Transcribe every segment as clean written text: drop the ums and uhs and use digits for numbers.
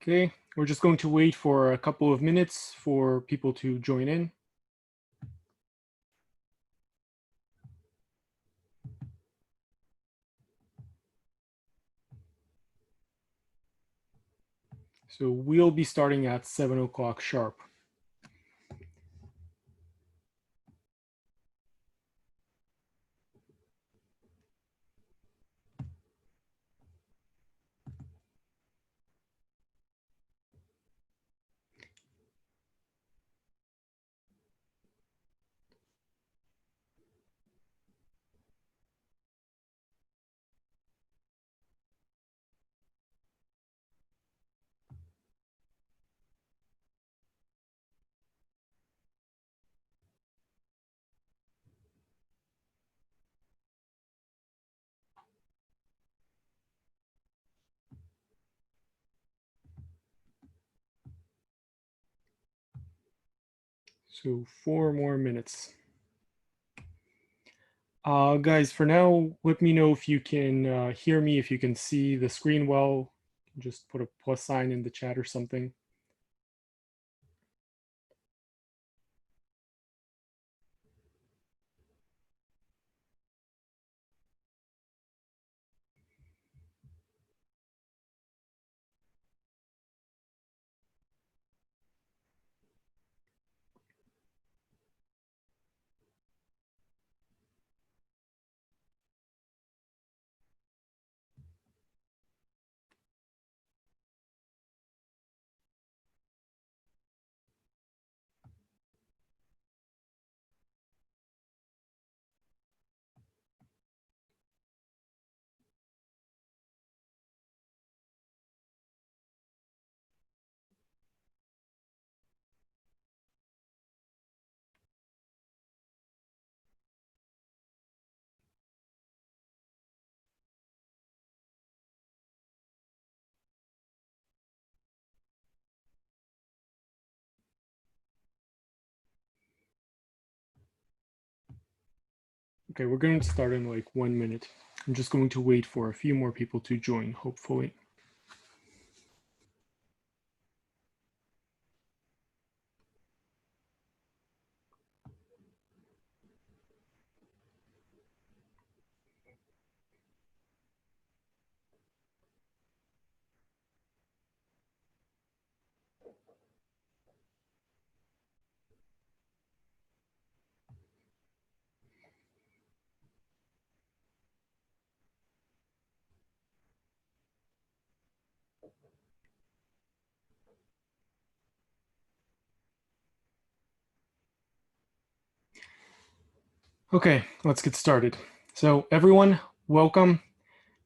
Okay, we're just going to wait for a couple of minutes for people to join in. So we'll be starting at 7 o'clock sharp. So 4 more minutes. Guys, for now, let me know if you can hear me, if you can see the screen well. Just put a plus sign in the chat or something. Okay, we're going to start in like 1 minute. I'm just going to wait for a few more people to join, hopefully. Okay, let's get started. So everyone, welcome.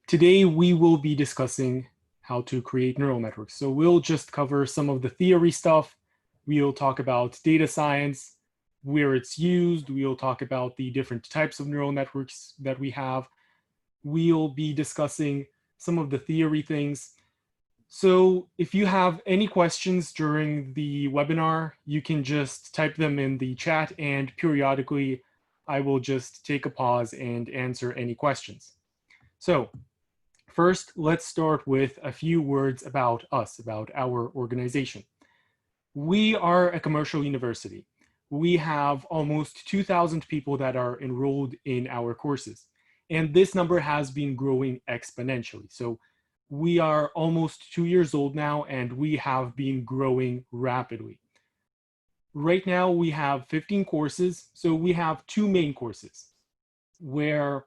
Today we will be discussing how to create neural networks. So we'll just cover some of the theory stuff. We'll talk about data science, where it's used. We'll talk about the different types of neural networks that we have. We'll be discussing some of the theory things. So if you have any questions during the webinar, you can just type them in the chat, and periodically I will just take a pause and answer any questions. So first, let's start with a few words about us, about our organization. We are a commercial university. We have almost 2,000 people that are enrolled in our courses. And this number has been growing exponentially. So we are almost 2 years old now, and we have been growing rapidly. Right now, we have 15 courses. So we have 2 main courses where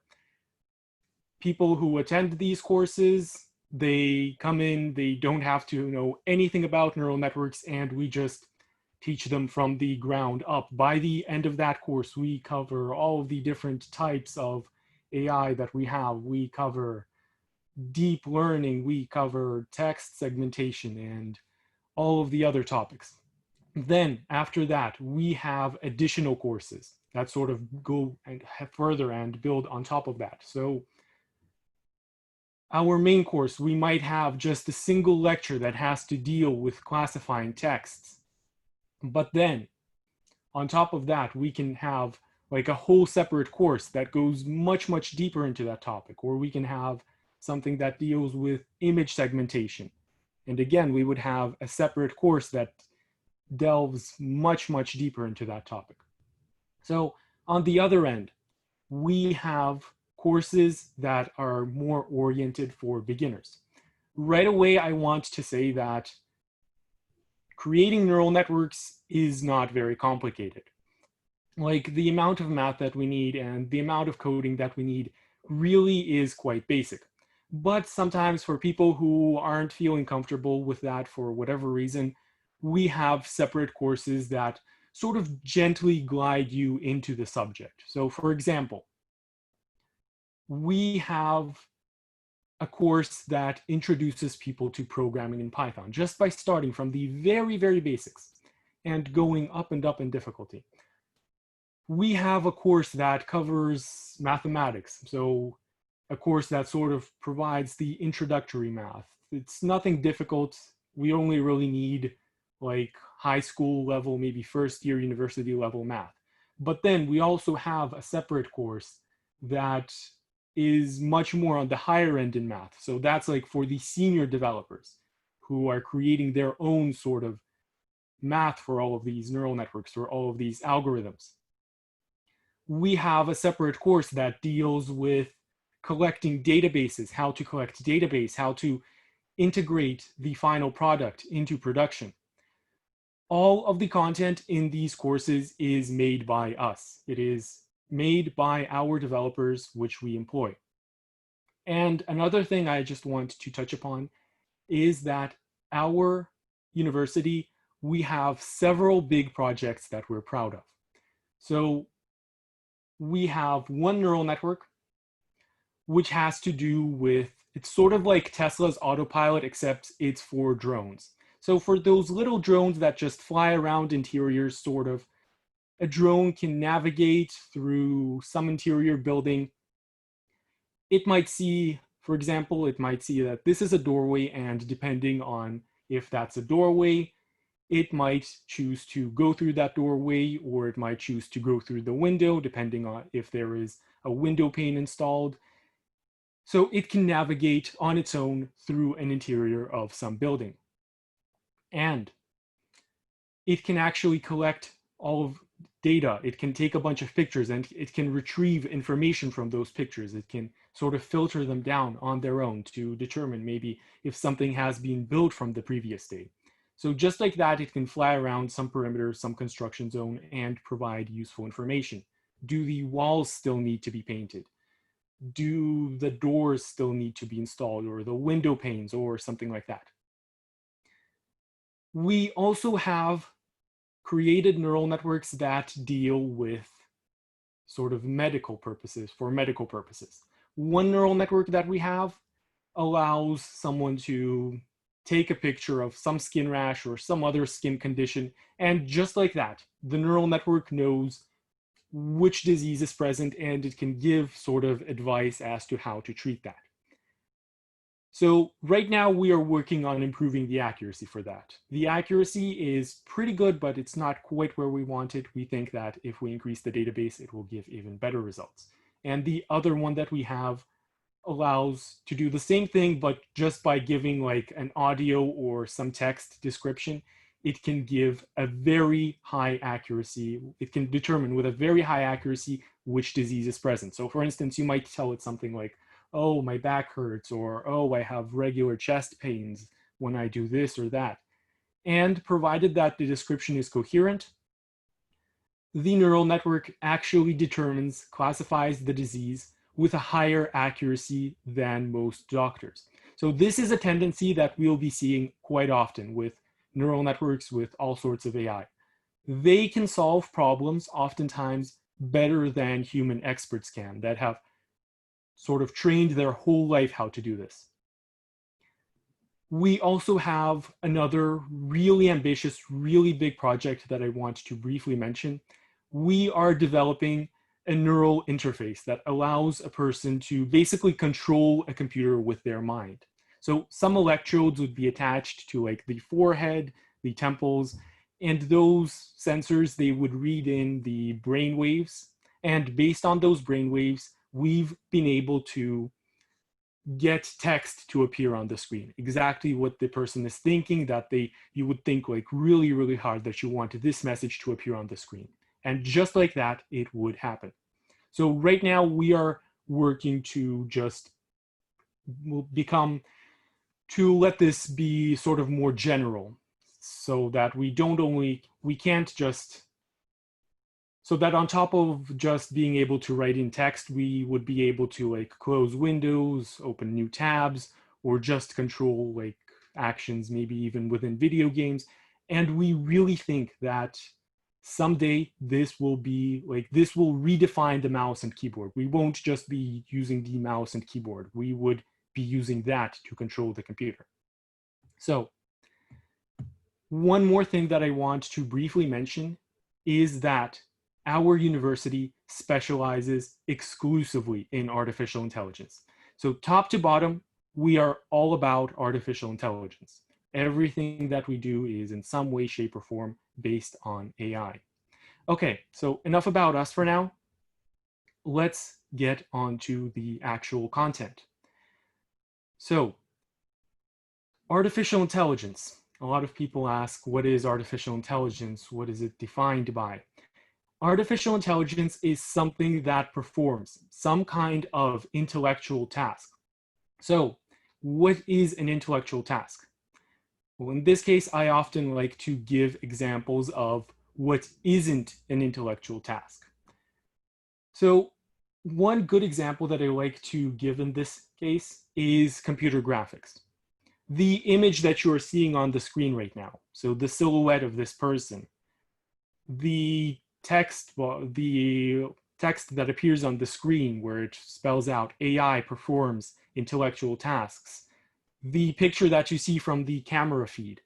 people who attend these courses, they come in, they don't have to know anything about neural networks, and we just teach them from the ground up. By the end of that course, we cover all of the different types of AI that we have. We cover deep learning, we cover text segmentation, and all of the other topics. Then after that, we have additional courses that sort of go and further and build on top of that. So our main course, we might have just a single lecture that has to deal with classifying texts. But then, on top of that, we can have like a whole separate course that goes much, much deeper into that topic, or we can have something that deals with image segmentation. And again, we would have a separate course that delves much, much deeper into that topic. So on the other end, we have courses that are more oriented for beginners. Right away, I want to say that creating neural networks is not very complicated. Like, the amount of math that we need and the amount of coding that we need really is quite basic. But sometimes for people who aren't feeling comfortable with that for whatever reason, we have separate courses that sort of gently glide you into the subject. So for example, we have a course that introduces people to programming in Python just by starting from the very, very basics and going up and up in difficulty. We have a course that covers mathematics, so a course that sort of provides the introductory math. It's nothing difficult. We only really need like high school level, maybe first year university level math. But then we also have a separate course that is much more on the higher end in math. So that's like for the senior developers who are creating their own sort of math for all of these neural networks or all of these algorithms. We have a separate course that deals with collecting databases, how to collect database, how to integrate the final product into production. All of the content in these courses is made by us. It is made by our developers, which we employ. And another thing I just want to touch upon is that our university, we have several big projects that we're proud of. So we have one neural network, which has to do with, it's sort of like Tesla's autopilot, except it's for drones. So for those little drones that just fly around interiors, sort of, a drone can navigate through some interior building. It might see, for example, it might see that this is a doorway, and depending on if that's a doorway, it might choose to go through that doorway, or it might choose to go through the window, depending on if there is a window pane installed. So it can navigate on its own through an interior of some building. And it can actually collect all of data. It can take a bunch of pictures and it can retrieve information from those pictures. It can sort of filter them down on their own to determine maybe if something has been built from the previous day. So just like that, it can fly around some perimeter, some construction zone, and provide useful information. Do the walls still need to be painted? Do the doors still need to be installed, or the window panes, or something like that? We also have created neural networks that deal with sort of medical purposes, for medical purposes. One neural network that we have allows someone to take a picture of some skin rash or some other skin condition, and just like that, the neural network knows which disease is present, and it can give sort of advice as to how to treat that. So right now we are working on improving the accuracy for that. The accuracy is pretty good, but it's not quite where we want it. We think that if we increase the database, it will give even better results. And the other one that we have allows to do the same thing, but just by giving like an audio or some text description, it can give a very high accuracy. It can determine with a very high accuracy which disease is present. So for instance, you might tell it something like, oh, my back hurts, or oh, I have regular chest pains when I do this or that. And provided that the description is coherent, the neural network actually determines, classifies the disease with a higher accuracy than most doctors. So this is a tendency that we'll be seeing quite often with neural networks, with all sorts of AI. They can solve problems oftentimes better than human experts can, that have sort of trained their whole life how to do this. We also have another really ambitious, really big project that I want to briefly mention. We are developing a neural interface that allows a person to basically control a computer with their mind. So some electrodes would be attached to like the forehead, the temples, and those sensors, they would read in the brain waves. And based on those brain waves, we've been able to get text to appear on the screen, exactly what the person is thinking, that you would think like really, really hard that you wanted this message to appear on the screen. And just like that, it would happen. So right now we are working to just to let this be sort of more general, so that so that on top of just being able to write in text, we would be able to like close windows, open new tabs, or just control like actions, maybe even within video games. And we really think that someday this will redefine the mouse and keyboard. We won't just be using the mouse and keyboard. We would be using that to control the computer. So one more thing that I want to briefly mention is that our university specializes exclusively in artificial intelligence. So top to bottom, we are all about artificial intelligence. Everything that we do is in some way, shape, or form based on AI. Okay, so enough about us for now. Let's get on to the actual content. So, artificial intelligence. A lot of people ask, what is artificial intelligence? What is it defined by? Artificial intelligence is something that performs some kind of intellectual task. So, what is an intellectual task? Well, in this case, I often like to give examples of what isn't an intellectual task. So, one good example that I like to give in this case is computer graphics. The image that you are seeing on the screen right now, so the silhouette of this person, the text that appears on the screen where it spells out AI performs intellectual tasks, the picture that you see from the camera feed,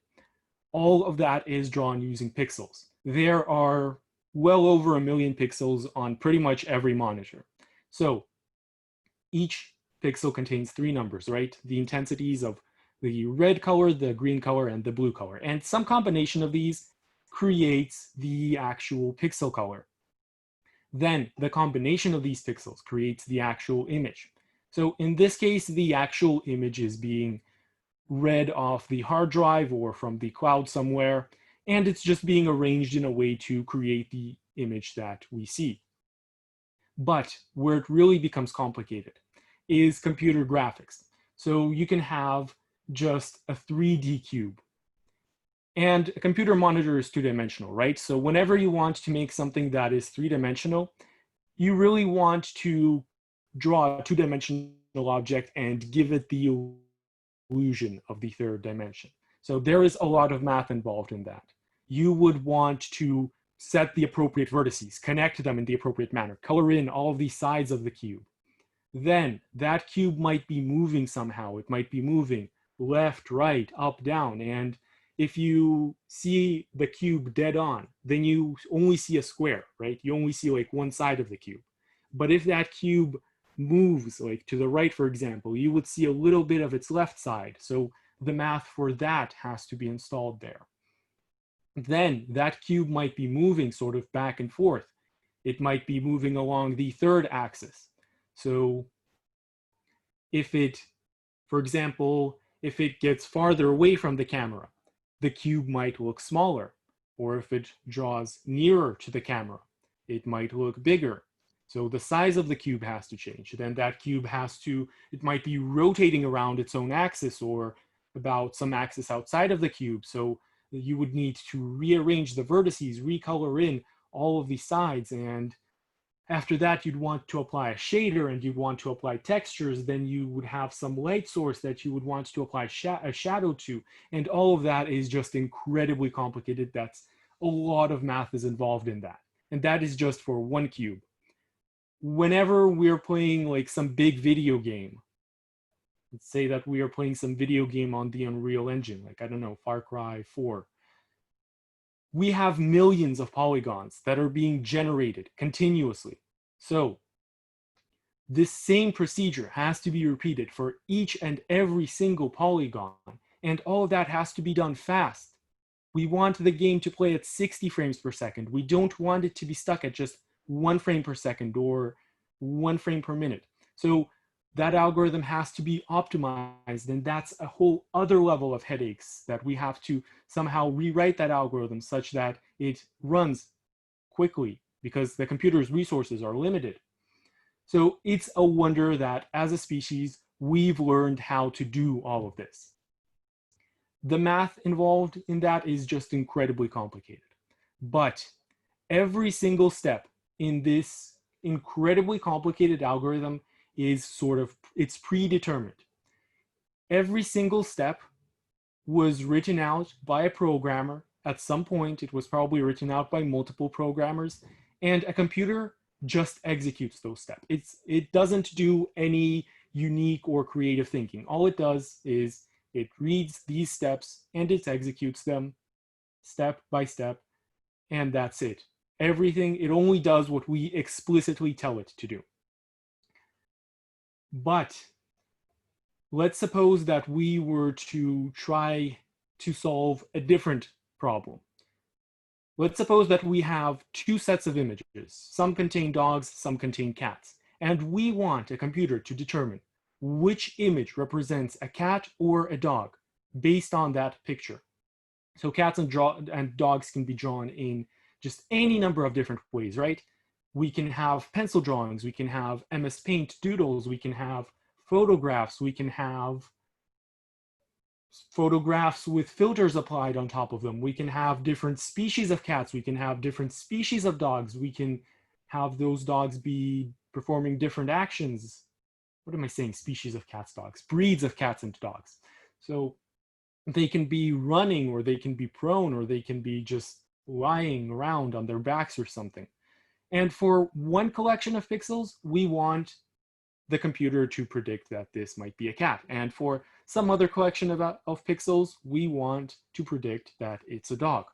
all of that is drawn using pixels. There are well over 1 million pixels on pretty much every monitor. So each pixel contains 3 numbers, right? The intensities of the red color, the green color, and the blue color. And some combination of these creates the actual pixel color. Then the combination of these pixels creates the actual image. So in this case, the actual image is being read off the hard drive or from the cloud somewhere, and it's just being arranged in a way to create the image that we see. But where it really becomes complicated is computer graphics. So you can have just a 3D cube. And a computer monitor is 2-dimensional, right? So whenever you want to make something that is 3-dimensional, you really want to draw a 2-dimensional object and give it the illusion of the 3rd dimension. So there is a lot of math involved in that. You would want to set the appropriate vertices, connect them in the appropriate manner, color in all of the sides of the cube. Then that cube might be moving somehow. It might be moving left, right, up, down. And if you see the cube dead on, then you only see a square, right? You only see like one side of the cube. But if that cube moves like to the right, for example, you would see a little bit of its left side. So the math for that has to be installed there. Then that cube might be moving sort of back and forth. It might be moving along the 3rd axis. So if it, for example, if it gets farther away from the camera, the cube might look smaller. Or if it draws nearer to the camera, it might look bigger. So the size of the cube has to change. Then that cube it might be rotating around its own axis or about some axis outside of the cube. So you would need to rearrange the vertices, recolor in all of the sides. And after that, you'd want to apply a shader and you'd want to apply textures. Then you would have some light source that you would want to apply a shadow to. And all of that is just incredibly complicated. That's a lot of math is involved in that. And that is just for one cube. Whenever we're playing like some big video game, let's say that we are playing some video game on the Unreal Engine, like, I don't know, Far Cry 4. We have millions of polygons that are being generated continuously. So this same procedure has to be repeated for each and every single polygon. And all of that has to be done fast. We want the game to play at 60 frames per second. We don't want it to be stuck at just 1 frame per second or 1 frame per minute. So that algorithm has to be optimized, and that's a whole other level of headaches that we have to somehow rewrite that algorithm such that it runs quickly because the computer's resources are limited. So it's a wonder that as a species, we've learned how to do all of this. The math involved in that is just incredibly complicated. But every single step in this incredibly complicated algorithm is it's predetermined. Every single step was written out by a programmer. At some point, it was probably written out by multiple programmers, and a computer just executes those steps. It doesn't do any unique or creative thinking. All it does is it reads these steps and it executes them step by step, and that's it. Everything, it only does what we explicitly tell it to do. But let's suppose that we were to try to solve a different problem. Let's suppose that we have two sets of images. Some contain dogs, some contain cats. And we want a computer to determine which image represents a cat or a dog based on that picture. So cats and dogs can be drawn in just any number of different ways, right? We can have pencil drawings, we can have MS Paint doodles, we can have photographs, we can have photographs with filters applied on top of them. We can have different species of cats, we can have different species of dogs, we can have those dogs be performing different actions. What am I saying? Species of cats, dogs, breeds of cats and dogs. So they can be running, or they can be prone, or they can be just lying around on their backs or something. And for one collection of pixels, we want the computer to predict that this might be a cat. And for some other collection of pixels, we want to predict that it's a dog.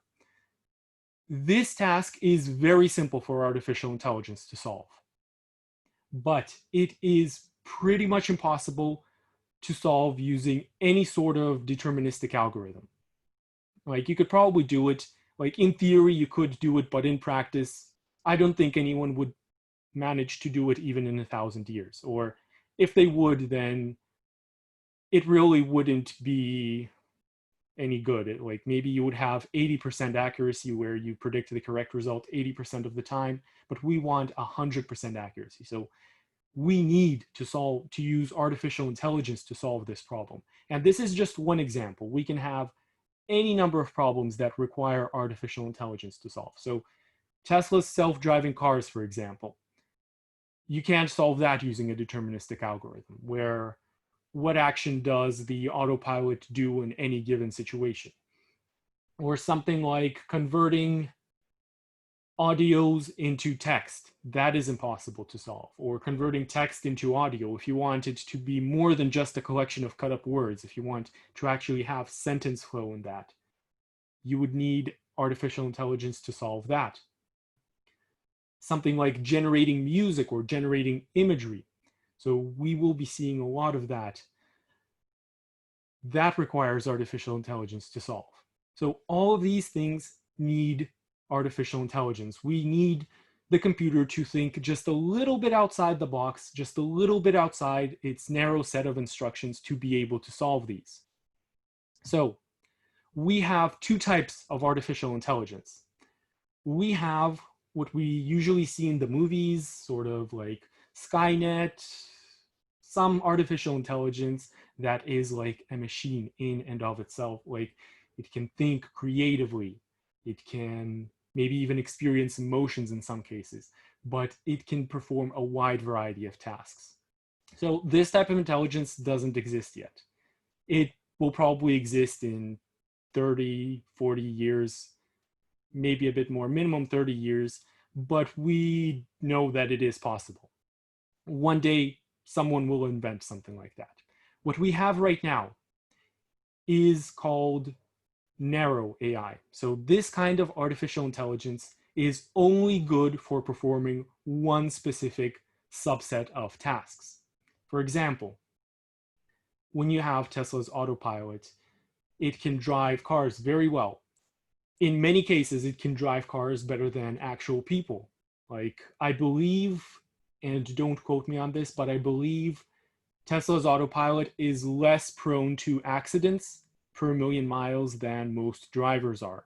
This task is very simple for artificial intelligence to solve, but it is pretty much impossible to solve using any sort of deterministic algorithm. Like, you could probably do it, like in theory you could do it, but in practice, I don't think anyone would manage to do it even in 1,000 years. Or if they would, then it really wouldn't be any good. Like, maybe you would have 80% accuracy where you predict the correct result 80% of the time, but we want 100% accuracy. So we need to use artificial intelligence to solve this problem. And this is just one example. We can have any number of problems that require artificial intelligence to solve. So Tesla's self-driving cars, for example, you can't solve that using a deterministic algorithm, where what action does the autopilot do in any given situation? Or something like converting audios into text. That is impossible to solve. Or converting text into audio. If you want it to be more than just a collection of cut up words, if you want to actually have sentence flow in that, you would need artificial intelligence to solve that. Something like generating music or generating imagery. So we will be seeing a lot of that. That requires artificial intelligence to solve. So all of these things need artificial intelligence. We need the computer to think just a little bit outside the box, just a little bit outside its narrow set of instructions to be able to solve these. So we have two types of artificial intelligence. We have what we usually see in the movies, sort of like Skynet, some artificial intelligence that is like a machine in and of itself. Like, it can think creatively, it can maybe even experience emotions in some cases, but it can perform a wide variety of tasks. So this type of intelligence doesn't exist yet. It will probably exist in 30, 40 years, maybe a bit more, minimum 30 years, but we know that it is possible. One day, someone will invent something like that. What we have right now is called narrow AI. So this kind of artificial intelligence is only good for performing one specific subset of tasks. For example, when you have Tesla's autopilot, it can drive cars very well. In many cases, it can drive cars better than actual people. Like, I believe, and don't quote me on this, but I believe Tesla's autopilot is less prone to accidents per million miles than most drivers are.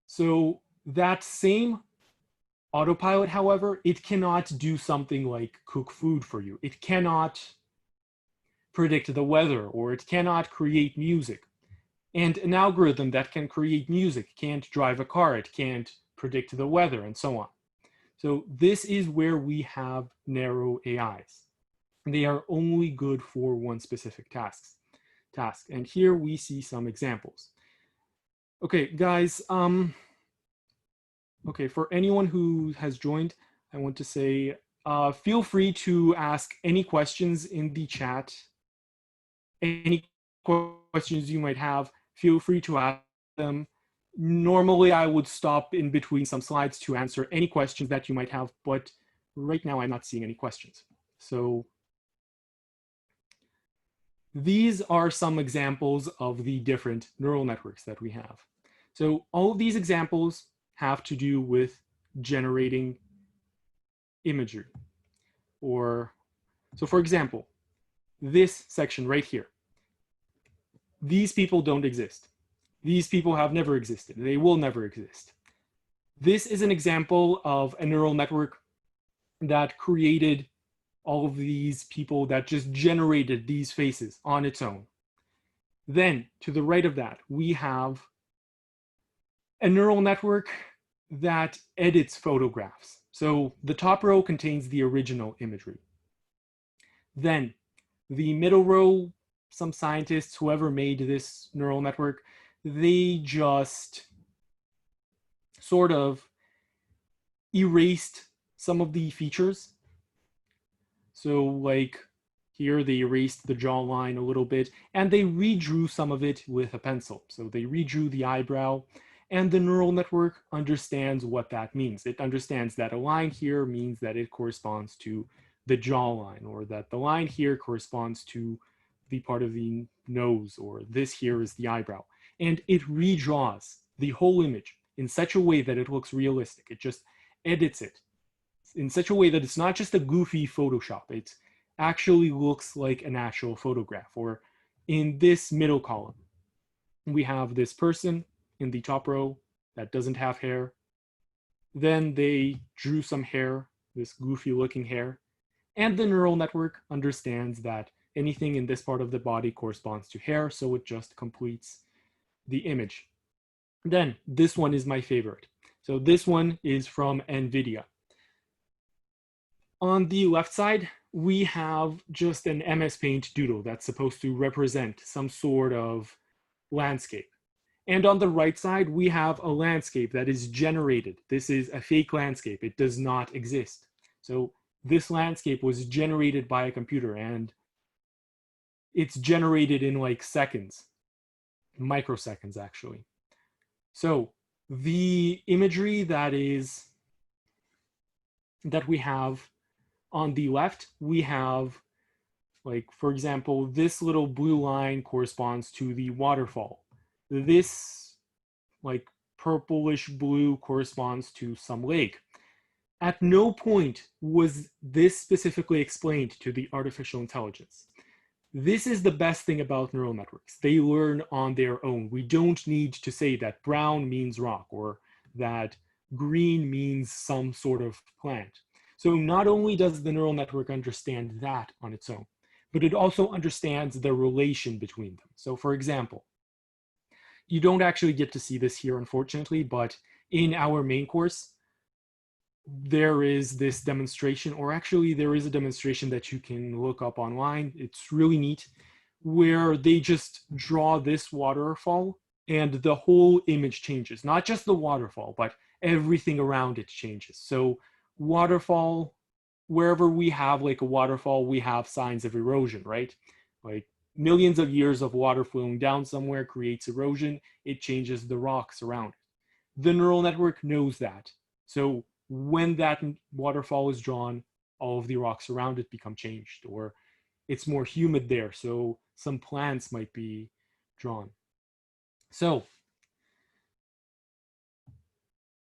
So that same autopilot, however, it cannot do something like cook food for you. It cannot predict the weather, or it cannot create music. And an algorithm that can create music can't drive a car, it can't predict the weather, and so on. So this is where we have narrow AIs. They are only good for one specific task. And here we see some examples. Okay, guys, okay, for anyone who has joined, I want to say, feel free to ask any questions in the chat. Any questions you might have, feel free to ask them. Normally, I would stop in between some slides to answer any questions that you might have, but right now I'm not seeing any questions. So these are some examples of the different neural networks that we have. So all of these examples have to do with generating imagery. So for example, this section right here, these people don't exist. These people have never existed. They will never exist. This is an example of a neural network that created all of these people, that just generated these faces on its own. Then to the right of that, we have a neural network that edits photographs. So the top row contains the original imagery. Then the middle row, some scientists, whoever made this neural network, they just sort of erased some of the features. So like here, they erased the jawline a little bit, and they redrew some of it with a pencil. So they redrew the eyebrow, and the neural network understands what that means. It understands that a line here means that it corresponds to the jawline, or that the line here corresponds to the part of the nose, or this here is the eyebrow. And it redraws the whole image in such a way that it looks realistic. It just edits it in such a way that it's not just a goofy Photoshop. It actually looks like an actual photograph. Or in this middle column, we have this person in the top row that doesn't have hair. Then they drew some hair, this goofy looking hair. And the neural network understands that anything in this part of the body corresponds to hair, so it just completes the image. Then this one is my favorite. So this one is from NVIDIA. On the left side, we have just an MS Paint doodle that's supposed to represent some sort of landscape. And on the right side, we have a landscape that is generated. This is a fake landscape. It does not exist. So this landscape was generated by a computer, and it's generated in like seconds, microseconds actually. So the imagery that we have on the left, we have, like, for example, this little blue line corresponds to the waterfall. This like purplish blue corresponds to some lake. At no point was this specifically explained to the artificial intelligence. This is the best thing about neural networks. They learn on their own. We don't need to say that brown means rock, or that green means some sort of plant. So not only does the neural network understand that on its own, but it also understands the relation between them. So for example, you don't actually get to see this here, unfortunately, but in our main course, there is this demonstration, or actually there is a demonstration that you can look up online. It's really neat, where they just draw this waterfall and the whole image changes. Not just the waterfall, but everything around it changes. So waterfall, wherever we have like a waterfall, we have signs of erosion, right? Like millions of years of water flowing down somewhere creates erosion. It changes the rocks around it. The neural network knows that. So when that waterfall is drawn, all of the rocks around it become changed, or it's more humid there, so some plants might be drawn. So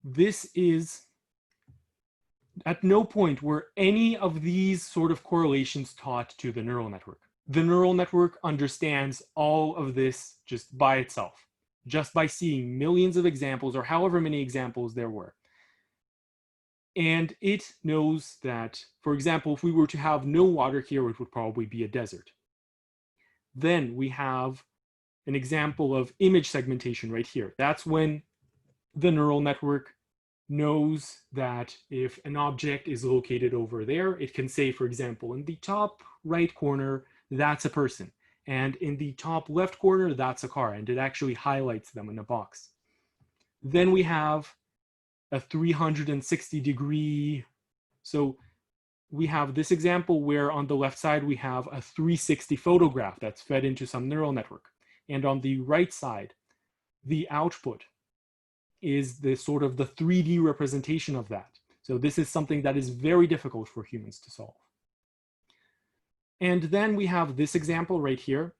this is At no point were any of these sort of correlations taught to the neural network. The neural network understands all of this just by itself, just by seeing millions of examples or however many examples there were. And it knows that, for example, if we were to have no water here, it would probably be a desert. Then we have an example of image segmentation right here. That's when the neural network knows that if an object is located over there, it can say, for example, in the top right corner, that's a person. And in the top left corner, that's a car. And it actually highlights them in a box. Then we have a 360-degree. So we have this example where on the left side, we have a 360 photograph that's fed into some neural network. And on the right side, the output is the sort of the 3D representation of that. So this is something that is very difficult for humans to solve. And then we have this example right here.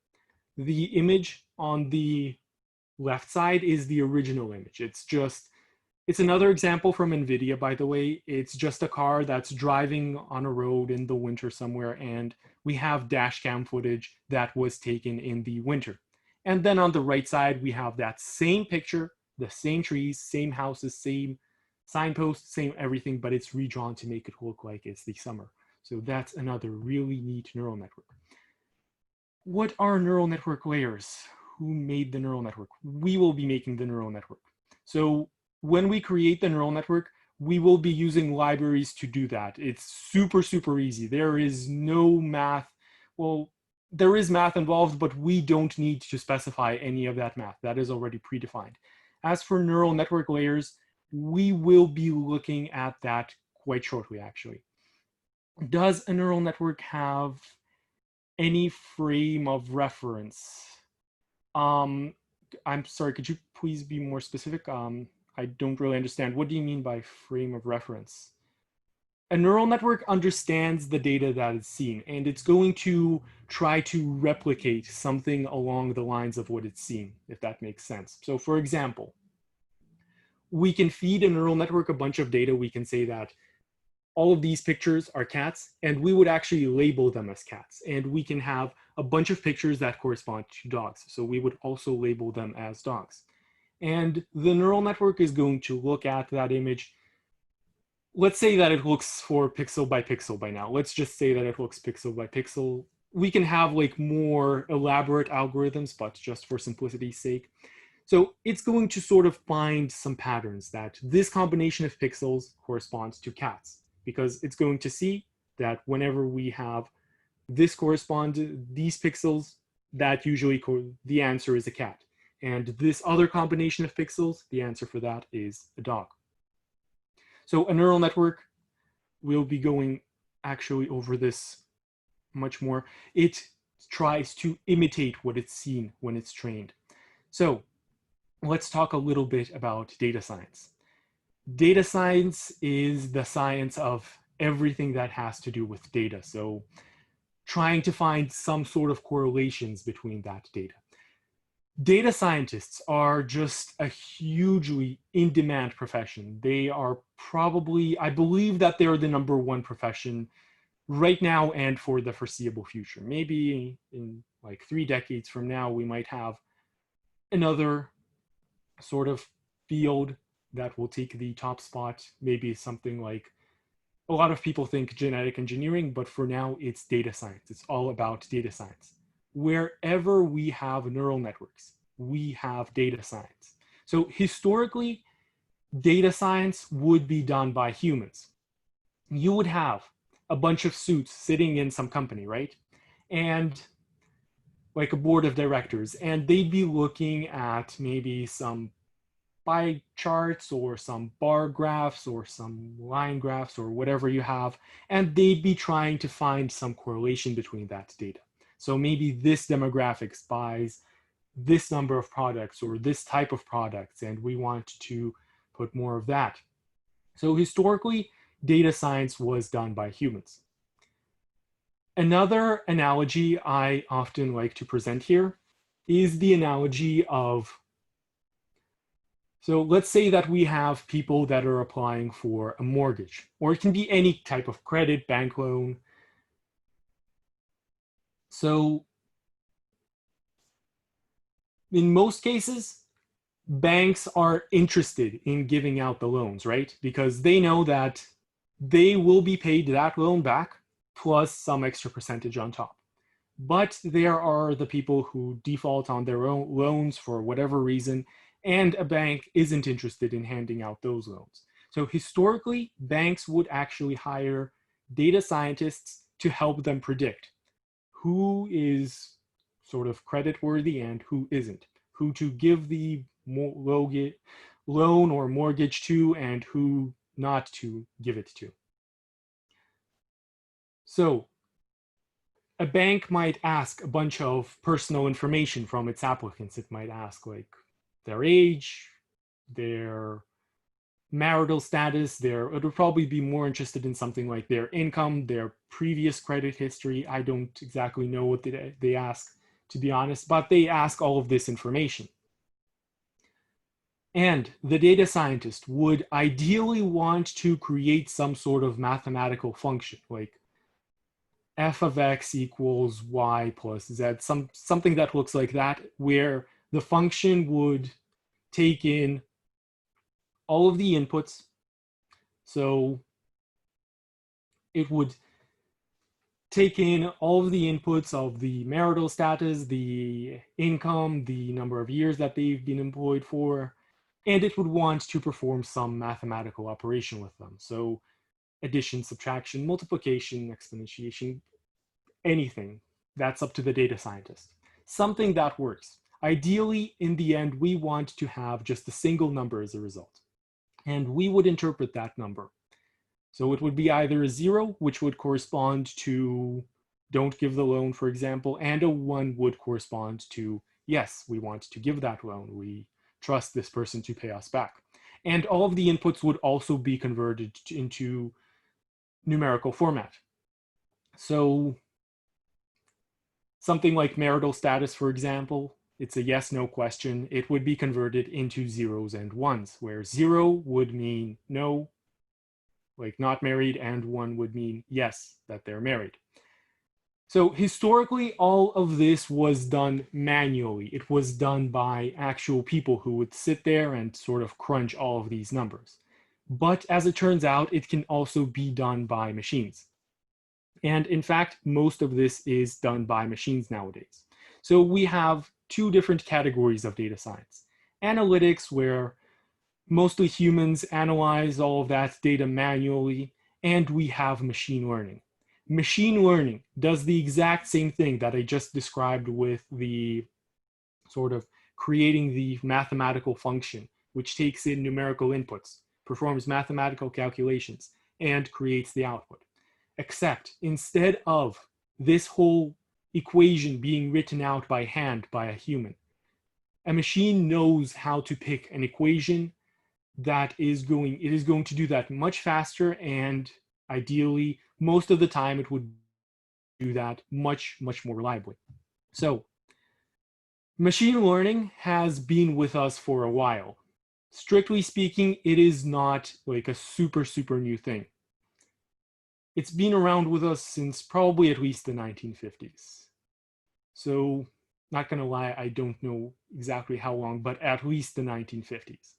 The image on the left side is the original image. It's another example from NVIDIA, by the way. It's just a car that's driving on a road in the winter somewhere, and we have dash cam footage that was taken in the winter. And then on the right side, we have that same picture, the same trees, same houses, same signposts, same everything, but it's redrawn to make it look like it's the summer. So that's another really neat neural network. What are neural network layers? Who made the neural network? We will be making the neural network. So when we create the neural network, we will be using libraries to do that. It's super, super easy. There is no math. Well, there is math involved, but we don't need to specify any of that math. That is already predefined. As for neural network layers, we will be looking at that quite shortly, actually. Does a neural network have any frame of reference? I'm sorry, could you please be more specific? I don't really understand. What do you mean by frame of reference? A neural network understands the data that it's seen, and it's going to try to replicate something along the lines of what it's seen, if that makes sense. So for example, we can feed a neural network a bunch of data. We can say that all of these pictures are cats, and we would actually label them as cats. And we can have a bunch of pictures that correspond to dogs. So we would also label them as dogs. And the neural network is going to look at that image. Let's say that it looks for pixel by pixel by now. Let's just say that it looks pixel by pixel. We can have like more elaborate algorithms, but just for simplicity's sake. So it's going to sort of find some patterns that this combination of pixels corresponds to cats, because it's going to see that whenever we have this correspond these pixels, that usually the answer is a cat. And this other combination of pixels, the answer for that is a dog. So a neural network will be going actually over this much more. It tries to imitate what it's seen when it's trained. So let's talk a little bit about data science. Data science is the science of everything that has to do with data. So trying to find some sort of correlations between that data. Data scientists are just a hugely in-demand profession. They are probably, I believe that they're the #1 profession right now and for the foreseeable future. Maybe in like 3 decades from now, we might have another sort of field that will take the top spot. Maybe something like, a lot of people think genetic engineering, but for now it's data science. It's all about data science. Wherever we have neural networks, we have data science. So historically, data science would be done by humans. You would have a bunch of suits sitting in some company, right? And like a board of directors, and they'd be looking at maybe some pie charts or some bar graphs or some line graphs or whatever you have, and they'd be trying to find some correlation between that data. So maybe this demographics buys this number of products or this type of products, and we want to put more of that. So historically, data science was done by humans. Another analogy I often like to present here is the analogy of So let's say that we have people that are applying for a mortgage, or it can be any type of credit, bank loan. So in most cases, banks are interested in giving out the loans, right? Because they know that they will be paid that loan back plus some extra percentage on top. But there are the people who default on their own loans for whatever reason, and a bank isn't interested in handing out those loans. So historically, banks would actually hire data scientists to help them predict who is sort of credit worthy and who isn't, who to give the loan or mortgage to and who not to give it to. So a bank might ask a bunch of personal information from its applicants. It might ask like their age, their marital status, it would probably be more interested in something like their income, their previous credit history. I don't exactly know what they ask, to be honest, but they ask all of this information. And the data scientist would ideally want to create some sort of mathematical function, like f of x equals y plus z, something that looks like that, where the function would take in all of the inputs. So it would take in all of the inputs of the marital status, the income, the number of years that they've been employed for, and it would want to perform some mathematical operation with them. So addition, subtraction, multiplication, exponentiation, anything. That's up to the data scientist. Something that works. Ideally, in the end, we want to have just a single number as a result. And we would interpret that number. So it would be either a 0, which would correspond to don't give the loan, for example, and a 1 would correspond to yes, we want to give that loan. We trust this person to pay us back. And all of the inputs would also be converted into numerical format. So something like marital status, for example, it's a yes/no question. It would be converted into zeros and ones, where 0 would mean no, like not married, and 1 would mean yes, that they're married. So historically, all of this was done manually. It was done by actual people who would sit there and sort of crunch all of these numbers. But as it turns out, it can also be done by machines. And in fact, most of this is done by machines nowadays. So we have two different categories of data science. Analytics, where mostly humans analyze all of that data manually, and we have machine learning. Machine learning does the exact same thing that I just described with the sort of creating the mathematical function, which takes in numerical inputs, performs mathematical calculations, and creates the output. Except instead of this whole equation being written out by hand by a human, a machine knows how to pick an equation that is going to do that much faster, and ideally most of the time it would do that much more reliably. So machine learning has been with us for a while. Strictly speaking, it is not like a super new thing. It's been around with us since probably at least the 1950s. So not gonna lie, I don't know exactly how long, but at least the 1950s.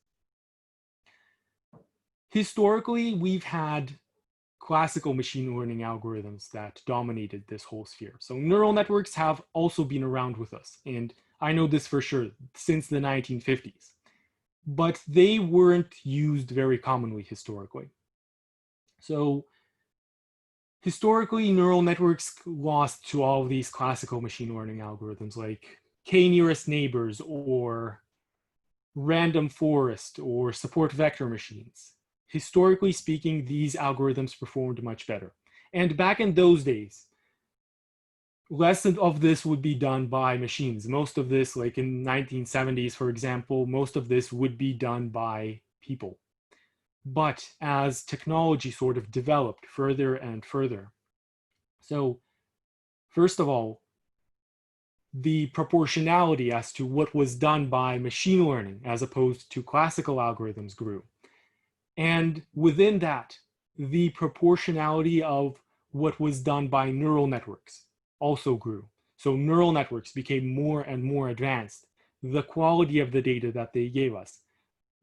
Historically, we've had classical machine learning algorithms that dominated this whole sphere. So neural networks have also been around with us, and I know this for sure, since the 1950s. But they weren't used very commonly historically. So historically, neural networks lost to all of these classical machine learning algorithms like k-nearest neighbors or random forest or support vector machines. Historically speaking, these algorithms performed much better. And back in those days, less of this would be done by machines. Most of this, like in 1970s, for example, most of this would be done by people. But as technology sort of developed further and further, so first of all, the proportionality as to what was done by machine learning as opposed to classical algorithms grew. And within that, the proportionality of what was done by neural networks also grew. So neural networks became more and more advanced. The quality of the data that they gave us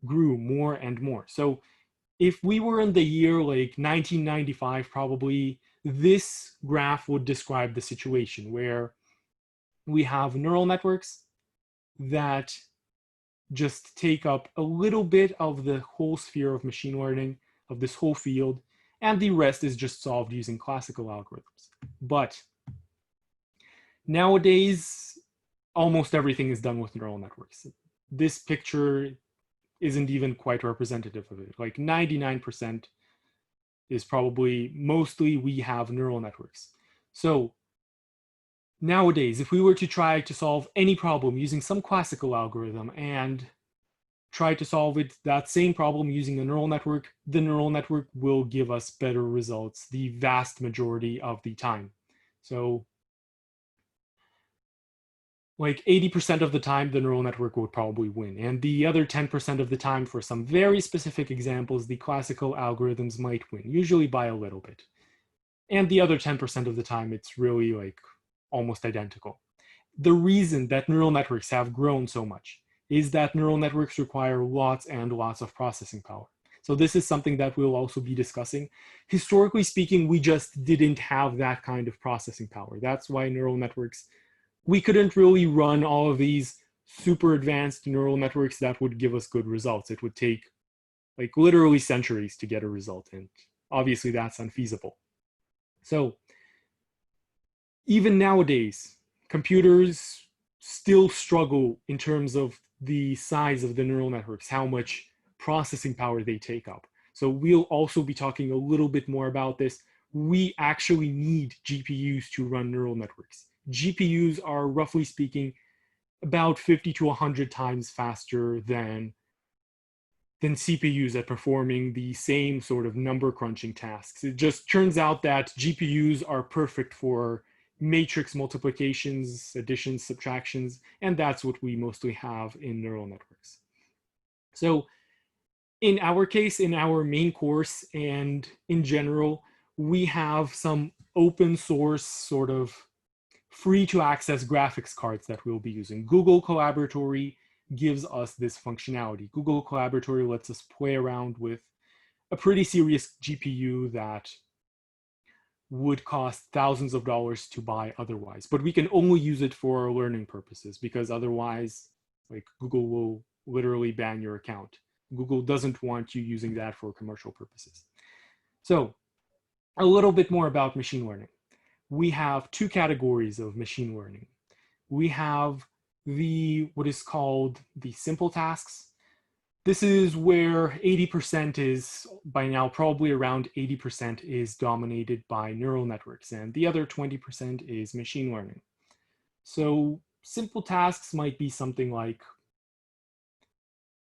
grew more and more. So if we were in the year like 1995, probably this graph would describe the situation where we have neural networks that just take up a little bit of the whole sphere of machine learning, of this whole field, and the rest is just solved using classical algorithms. But nowadays, almost everything is done with neural networks. This picture isn't even quite representative of it. Like 99% is probably mostly we have neural networks. So nowadays, if we were to try to solve any problem using some classical algorithm and try to solve it, that same problem using a neural network, the neural network will give us better results the vast majority of the time. So like 80% of the time, the neural network would probably win. And the other 10% of the time, for some very specific examples, the classical algorithms might win, usually by a little bit. And the other 10% of the time, it's really like almost identical. The reason that neural networks have grown so much is that neural networks require lots and lots of processing power. So this is something that we'll also be discussing. Historically speaking, we just didn't have that kind of processing power. That's why neural networks, we couldn't really run all of these super advanced neural networks that would give us good results. It would take like literally centuries to get a result, and obviously that's unfeasible. So even nowadays, computers still struggle in terms of the size of the neural networks, how much processing power they take up. So we'll also be talking a little bit more about this. We actually need GPUs to run neural networks. GPUs are, roughly speaking, about 50 to 100 times faster than CPUs at performing the same sort of number crunching tasks. It just turns out that GPUs are perfect for matrix multiplications, additions, subtractions, and that's what we mostly have in neural networks. So in our case, in our main course and in general, we have some open source sort of free to access graphics cards that we'll be using. Google Colaboratory gives us this functionality. Google Colaboratory lets us play around with a pretty serious GPU that would cost thousands of dollars to buy otherwise, but we can only use it for learning purposes because otherwise, like, Google will literally ban your account. Google doesn't want you using that for commercial purposes. So a little bit more about machine learning. We have two categories of machine learning. We have what is called the simple tasks. This is where 80% is, by now probably around 80% is dominated by neural networks, and the other 20% is machine learning. So simple tasks might be something like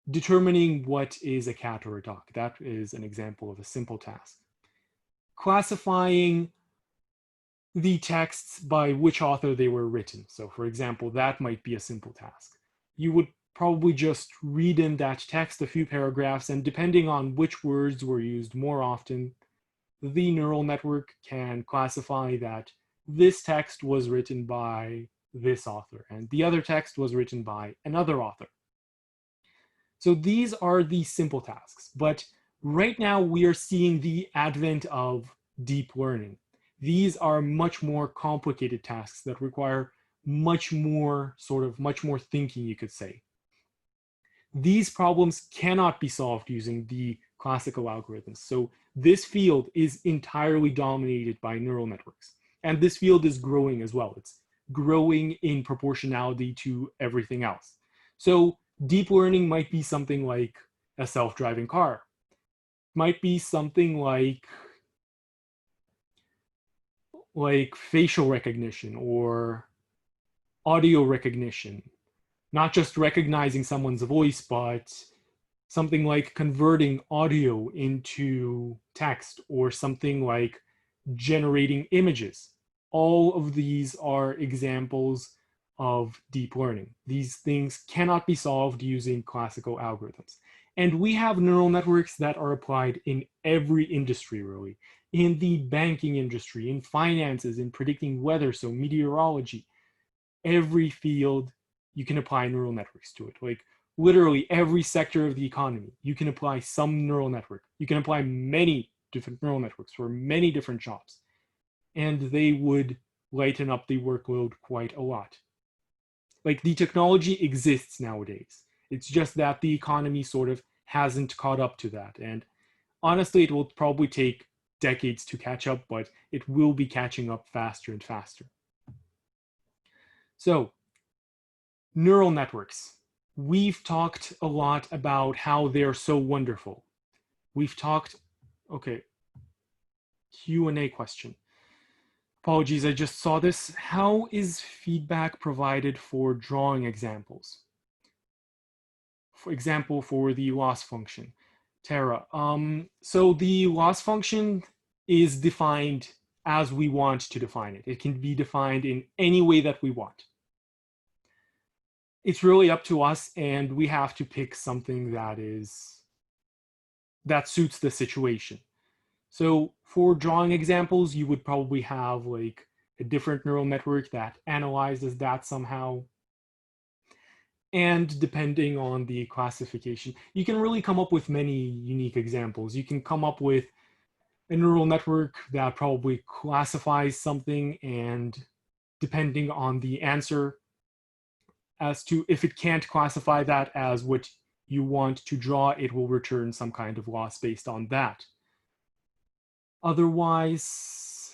determining what is a cat or a dog. That is an example of a simple task. Classifying the texts by which author they were written. So for example, that might be a simple task. You would probably just read in that text a few paragraphs, and depending on which words were used more often, the neural network can classify that this text was written by this author and the other text was written by another author. So these are the simple tasks, but right now we are seeing the advent of deep learning. These are much more complicated tasks that require much more thinking, you could say. These problems cannot be solved using the classical algorithms. So this field is entirely dominated by neural networks. And this field is growing as well. It's growing in proportionality to everything else. So deep learning might be something like a self-driving car. Might be something like facial recognition or audio recognition. Not just recognizing someone's voice, but something like converting audio into text, or something like generating images. All of these are examples of deep learning. These things cannot be solved using classical algorithms. And we have neural networks that are applied in every industry, really. In the banking industry, in finances, in predicting weather, so meteorology, every field, you can apply neural networks to it. Like literally every sector of the economy, you can apply some neural network. You can apply many different neural networks for many different jobs. And they would lighten up the workload quite a lot. Like the technology exists nowadays. It's just that the economy sort of hasn't caught up to that. And honestly, it will probably take decades to catch up, but it will be catching up faster and faster. So, neural networks. We've talked a lot about how they're so wonderful. We've talked, okay, Q&A question. Apologies, I just saw this. How is feedback provided for drawing examples? For example, for the loss function. Tara, so the loss function is defined as we want to define it. It can be defined in any way that we want. It's really up to us, and we have to pick something that suits the situation. So for drawing examples, you would probably have like a different neural network that analyzes that somehow. And depending on the classification, you can really come up with many unique examples. You can come up with a neural network that probably classifies something, and depending on the answer as to if it can't classify that as what you want to draw, it will return some kind of loss based on that. Otherwise,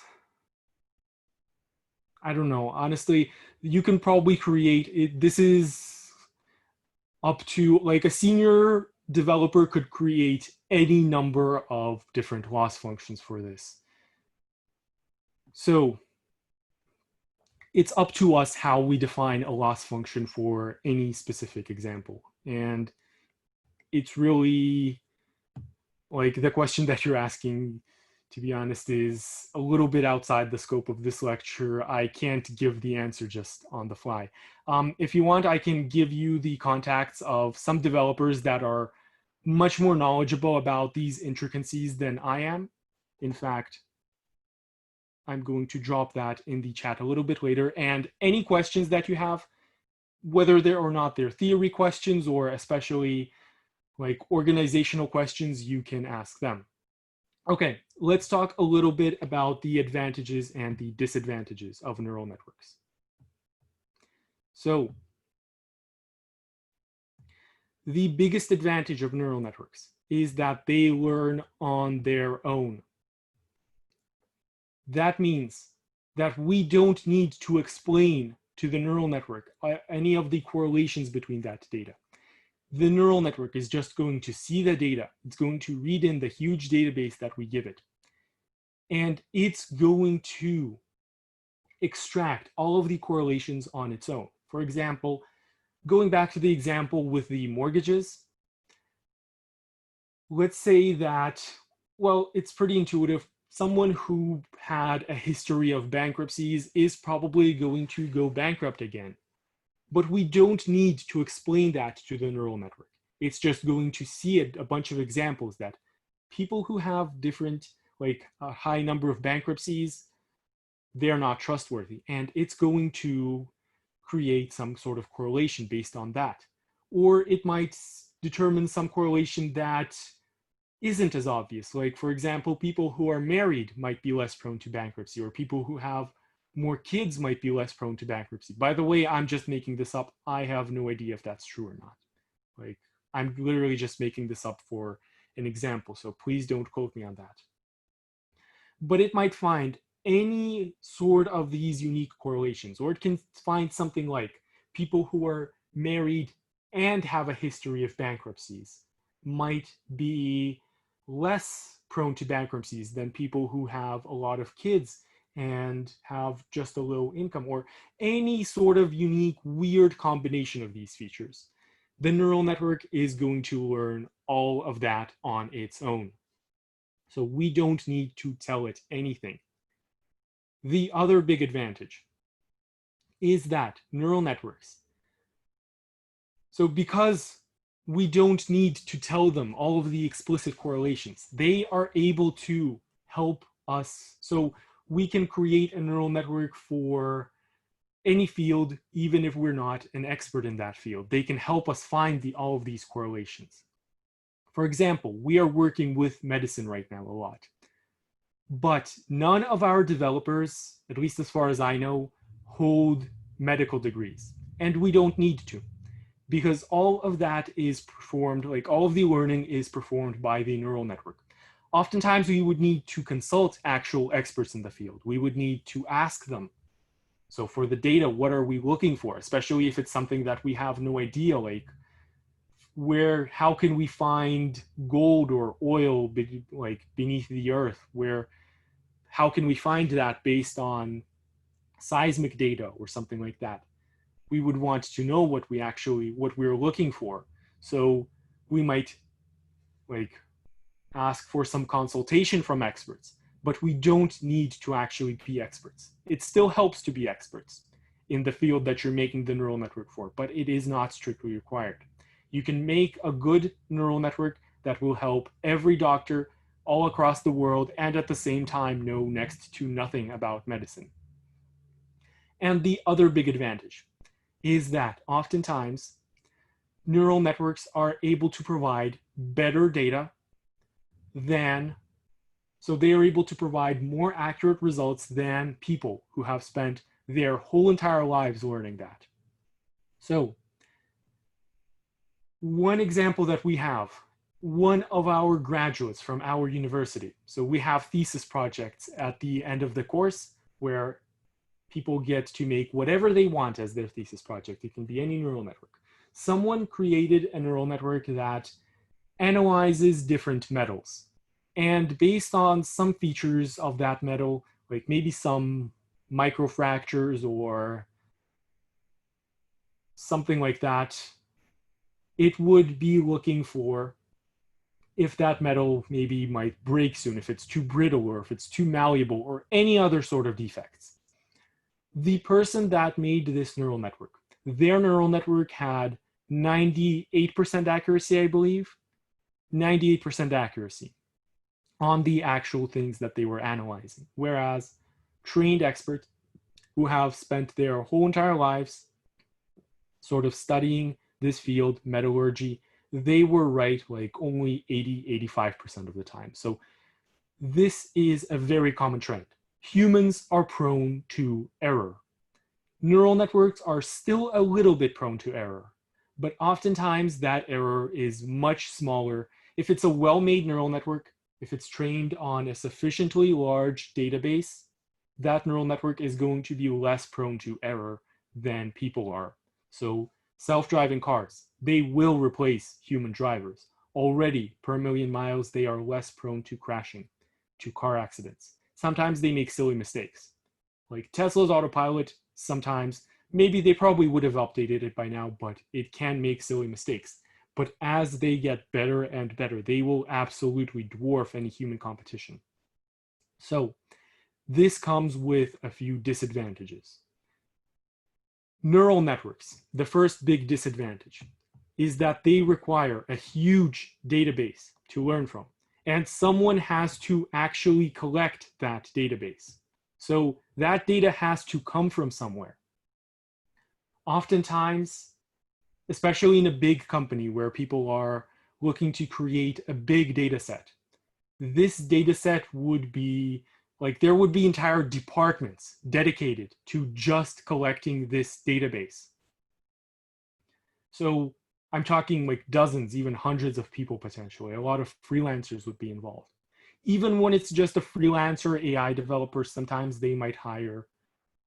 I don't know. Honestly, you can probably create it. This is up to like a senior developer could create any number of different loss functions for this. So it's up to us how we define a loss function for any specific example. And it's really like the question that you're asking, to be honest, is a little bit outside the scope of this lecture. I can't give the answer just on the fly. If you want, I can give you the contacts of some developers that are much more knowledgeable about these intricacies than I am. In fact, I'm going to drop that in the chat a little bit later. And any questions that you have, whether they're or not they're theory questions or especially like organizational questions, you can ask them. Okay, let's talk a little bit about the advantages and the disadvantages of neural networks. So, the biggest advantage of neural networks is that they learn on their own. That means that we don't need to explain to the neural network any of the correlations between that data. The neural network is just going to see the data. It's going to read in the huge database that we give it. And it's going to extract all of the correlations on its own. For example, going back to the example with the mortgages, let's say that, well, it's pretty intuitive. Someone who had a history of bankruptcies is probably going to go bankrupt again. But we don't need to explain that to the neural network. It's just going to see a bunch of examples that people who have different, like a high number of bankruptcies, they're not trustworthy. And it's going to create some sort of correlation based on that. Or it might determine some correlation that isn't as obvious. Like, for example, people who are married might be less prone to bankruptcy, or people who have more kids might be less prone to bankruptcy. By the way, I'm just making this up. I have no idea if that's true or not. Like, I'm literally just making this up for an example, so please don't quote me on that. But it might find any sort of these unique correlations, or it can find something like people who are married and have a history of bankruptcies might be less prone to bankruptcies than people who have a lot of kids and have just a low income, or any sort of unique, weird combination of these features. The neural network is going to learn all of that on its own. So we don't need to tell it anything. The other big advantage is that neural networks, so because we don't need to tell them all of the explicit correlations, they are able to help us. So we can create a neural network for any field, even if we're not an expert in that field. They can help us find all of these correlations. For example, we are working with medicine right now a lot, but none of our developers, at least as far as I know, hold medical degrees, and we don't need to, because all of that is performed, like all of the learning is performed by the neural network. Oftentimes we would need to consult actual experts in the field. We would need to ask them, so for the data, what are we looking for? Especially if it's something that we have no idea, like how can we find gold or oil like beneath the earth? How can we find that based on seismic data or something like that? We would want to know what we're looking for. So we might like ask for some consultation from experts, but we don't need to actually be experts. It still helps to be experts in the field that you're making the neural network for, but it is not strictly required. You can make a good neural network that will help every doctor all across the world and at the same time know next to nothing about medicine. And the other big advantage is that oftentimes neural networks are able to provide better data so they are able to provide more accurate results than people who have spent their whole entire lives learning that. So one example that we have, one of our graduates from our university. So we have thesis projects at the end of the course where people get to make whatever they want as their thesis project. It can be any neural network. Someone created a neural network that analyzes different metals. And based on some features of that metal, like maybe some microfractures or something like that, it would be looking for if that metal maybe might break soon, if it's too brittle or if it's too malleable or any other sort of defects. The person that made this neural network, their neural network had 98% accuracy, I believe, 98% accuracy on the actual things that they were analyzing. Whereas trained experts who have spent their whole entire lives sort of studying this field, metallurgy, they were right like only 85% of the time. So this is a very common trend. Humans are prone to error. Neural networks are still a little bit prone to error, but oftentimes that error is much smaller. If it's a well-made neural network, if it's trained on a sufficiently large database, that neural network is going to be less prone to error than people are. So self-driving cars, they will replace human drivers. Already, per million miles, they are less prone to crashing, to car accidents. Sometimes they make silly mistakes. Like Tesla's autopilot, sometimes, maybe they probably would have updated it by now, but it can make silly mistakes. But as they get better and better, they will absolutely dwarf any human competition. So this comes with a few disadvantages. Neural networks, the first big disadvantage is that they require a huge database to learn from, and someone has to actually collect that database. So that data has to come from somewhere. Oftentimes, especially in a big company where people are looking to create a big data set, this data set would be like, there would be entire departments dedicated to just collecting this database. So I'm talking like dozens, even hundreds of people potentially. A lot of freelancers would be involved. Even when it's just a freelancer AI developer, sometimes they might hire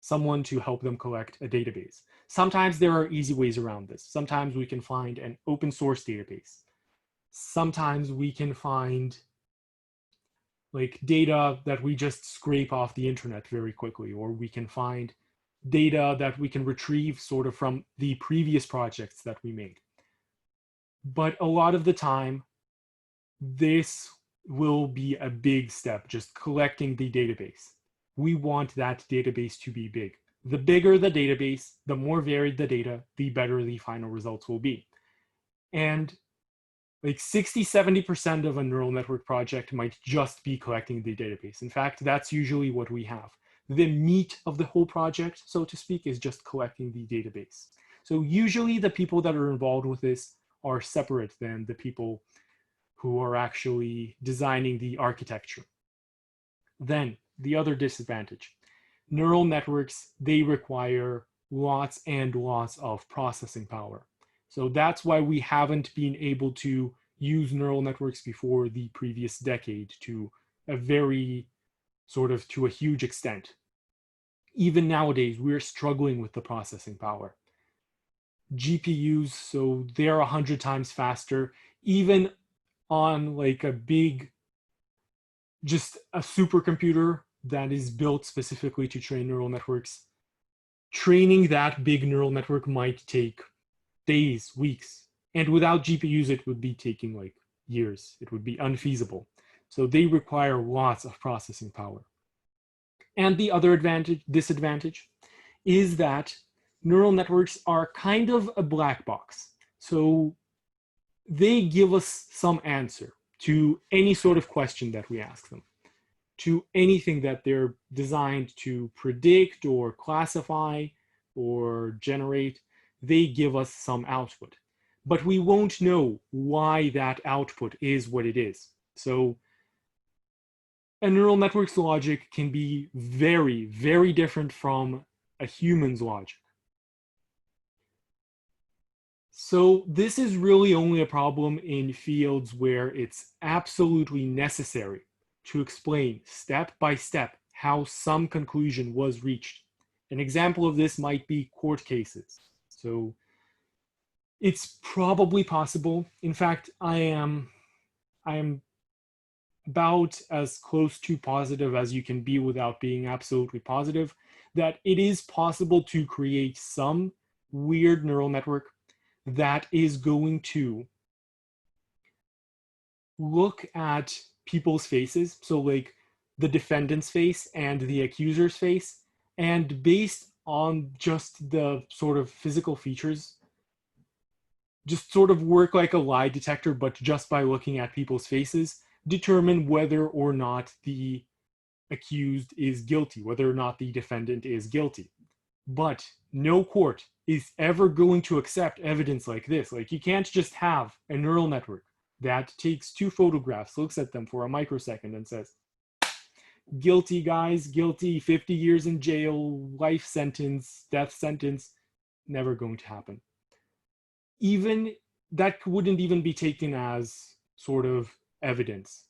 someone to help them collect a database. Sometimes there are easy ways around this. Sometimes we can find an open source database. Sometimes we can find like data that we just scrape off the internet very quickly, or we can find data that we can retrieve sort of from the previous projects that we made. But a lot of the time, this will be a big step, just collecting the database. We want that database to be big. The bigger the database, the more varied the data, the better the final results will be. And like 60–70% of a neural network project might just be collecting the database. In fact, that's usually what we have. The meat of the whole project, so to speak, is just collecting the database. So usually the people that are involved with this are separate than the people who are actually designing the architecture. Then the other disadvantage, neural networks, they require lots and lots of processing power. So that's why we haven't been able to use neural networks before the previous decade to a very to a huge extent. Even nowadays, we're struggling with the processing power. GPUs, so they're 100 times faster, even on like a big, just a supercomputer that is built specifically to train neural networks. Training that big neural network might take days, weeks, and without GPUs, it would be taking like years. It would be unfeasible. So they require lots of processing power. And the other disadvantage is that neural networks are kind of a black box. So they give us some answer to any sort of question that we ask them, to anything that they're designed to predict or classify or generate. They give us some output, but we won't know why that output is what it is. So a neural network's logic can be very, very different from a human's logic. So this is really only a problem in fields where it's absolutely necessary to explain step by step how some conclusion was reached. An example of this might be court cases. So it's probably possible. In fact, I am about as close to positive as you can be without being absolutely positive that it is possible to create some weird neural network that is going to look at people's faces, so like the defendant's face and the accuser's face, and based on just the sort of physical features, just sort of work like a lie detector, but just by looking at people's faces, determine whether or not the accused is guilty, whether or not the defendant is guilty. But no court is ever going to accept evidence like this. Like, you can't just have a neural network that takes 2 photographs, looks at them for a microsecond and says, guilty guys, guilty, 50 years in jail, life sentence, death sentence. Never going to happen. Even that wouldn't even be taken as sort of evidence.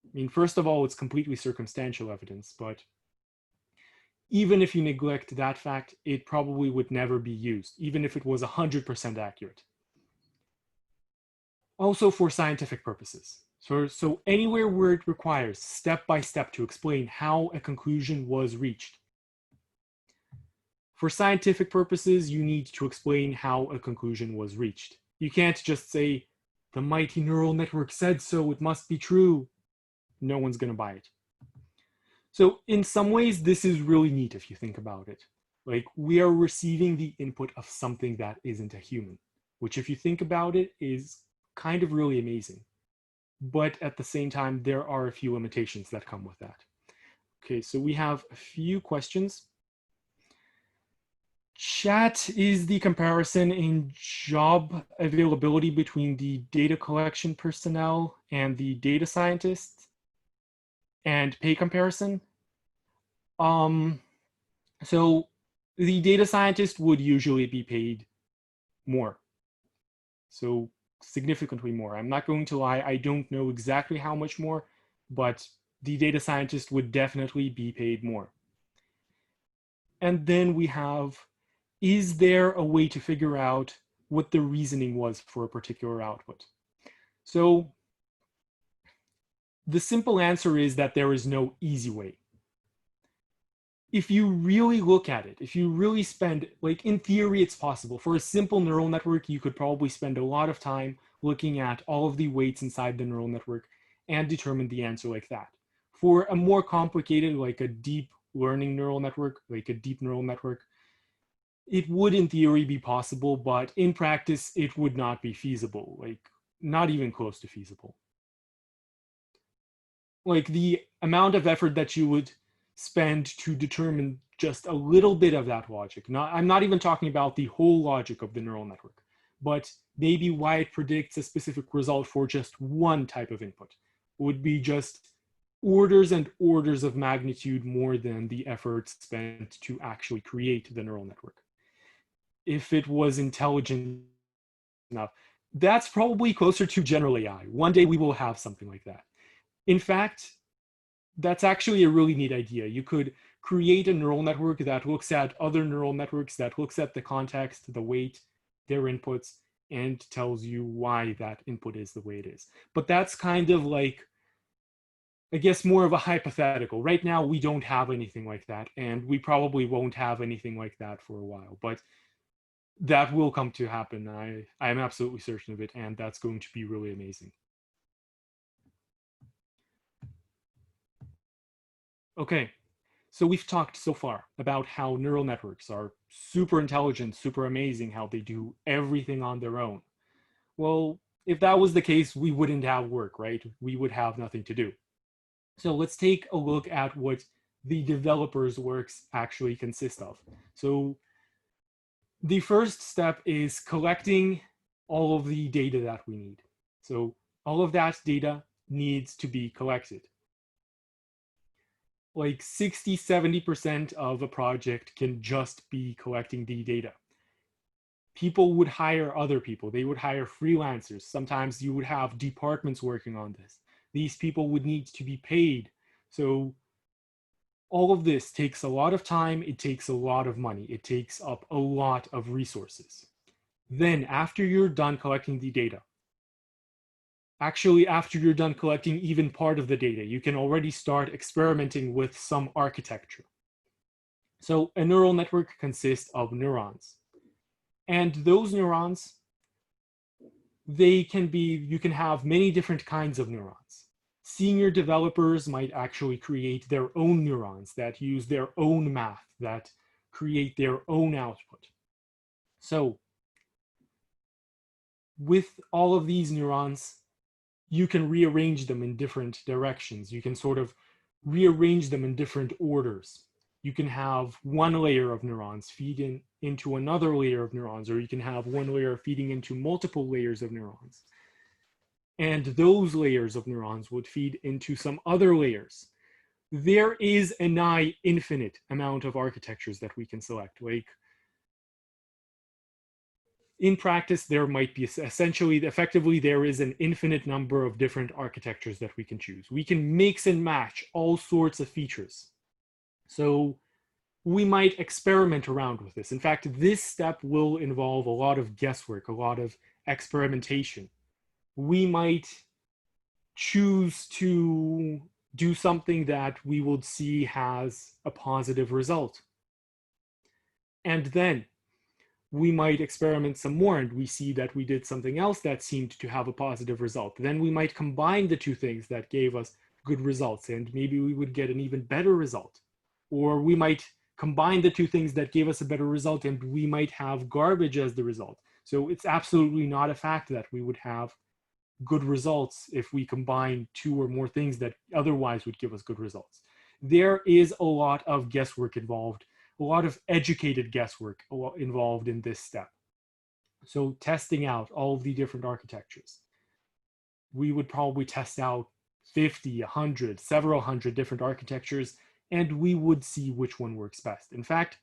I mean, first of all, it's completely circumstantial evidence, but even if you neglect that fact, it probably would never be used, even if it was 100% accurate. Also for scientific purposes. So anywhere where it requires step by step to explain how a conclusion was reached. For scientific purposes, you need to explain how a conclusion was reached. You can't just say, the mighty neural network said so, it must be true. No one's going to buy it. So in some ways, this is really neat if you think about it. Like, we are receiving the input of something that isn't a human, which if you think about it is kind of really amazing. But at the same time, there are a few limitations that come with that. Okay, so we have a few questions. Chat is the comparison in job availability between the data collection personnel and the data scientists, and pay comparison. So the data scientist would usually be paid more. So significantly more. I'm not going to lie, I don't know exactly how much more, but the data scientist would definitely be paid more. And then we have, is there a way to figure out what the reasoning was for a particular output? So the simple answer is that there is no easy way. If you really look at it, if you really spend, like, in theory, it's possible. For a simple neural network, you could probably spend a lot of time looking at all of the weights inside the neural network and determine the answer like that. For a more complicated, like a deep learning neural network, like a deep neural network, it would in theory be possible, but in practice, it would not be feasible, like not even close to feasible. Like the amount of effort that you would spend to determine just a little bit of that logic. I'm not even talking about the whole logic of the neural network, but maybe why it predicts a specific result for just one type of input would be just orders and orders of magnitude more than the effort spent to actually create the neural network. If it was intelligent enough, that's probably closer to general AI. One day we will have something like that. In fact, that's actually a really neat idea. You could create a neural network that looks at other neural networks, that looks at the context, the weight, their inputs, and tells you why that input is the way it is. But that's kind of like, I guess, more of a hypothetical. Right now, we don't have anything like that, and we probably won't have anything like that for a while. But that will come to happen. I'm absolutely certain of it, and that's going to be really amazing. Okay, so we've talked so far about how neural networks are super intelligent, super amazing, how they do everything on their own. Well, if that was the case, we wouldn't have work, right? We would have nothing to do. So let's take a look at what the developer's works actually consist of. So the first step is collecting all of the data that we need. So all of that data needs to be collected. Like 60, 70% of a project can just be collecting the data. People would hire other people. They would hire freelancers. Sometimes you would have departments working on this. These people would need to be paid. So all of this takes a lot of time. It takes a lot of money. It takes up a lot of resources. Then after you're done collecting the data, actually after you're done collecting even part of the data, you can already start experimenting with some architecture. So a neural network consists of neurons. And those neurons, you can have many different kinds of neurons. Senior developers might actually create their own neurons that use their own math, that create their own output. So with all of these neurons, you can rearrange them in different directions. You can sort of rearrange them in different orders. You can have one layer of neurons feed into another layer of neurons, or you can have one layer feeding into multiple layers of neurons. And those layers of neurons would feed into some other layers. There is a nigh infinite amount of architectures that we can select. Like in practice, there might be effectively, there is an infinite number of different architectures that we can choose. We can mix and match all sorts of features. So we might experiment around with this. In fact, this step will involve a lot of guesswork, a lot of experimentation. We might choose to do something that we would see has a positive result. And then we might experiment some more and we see that we did something else that seemed to have a positive result. Then we might combine the two things that gave us good results and maybe we would get an even better result. Or we might combine the two things that gave us a better result and we might have garbage as the result. So it's absolutely not a fact that we would have good results if we combine two or more things that otherwise would give us good results. There is a lot of guesswork involved, a lot of educated guesswork involved in this step. So testing out all of the different architectures. We would probably test out 50, 100, several hundred different architectures, and we would see which one works best. In fact,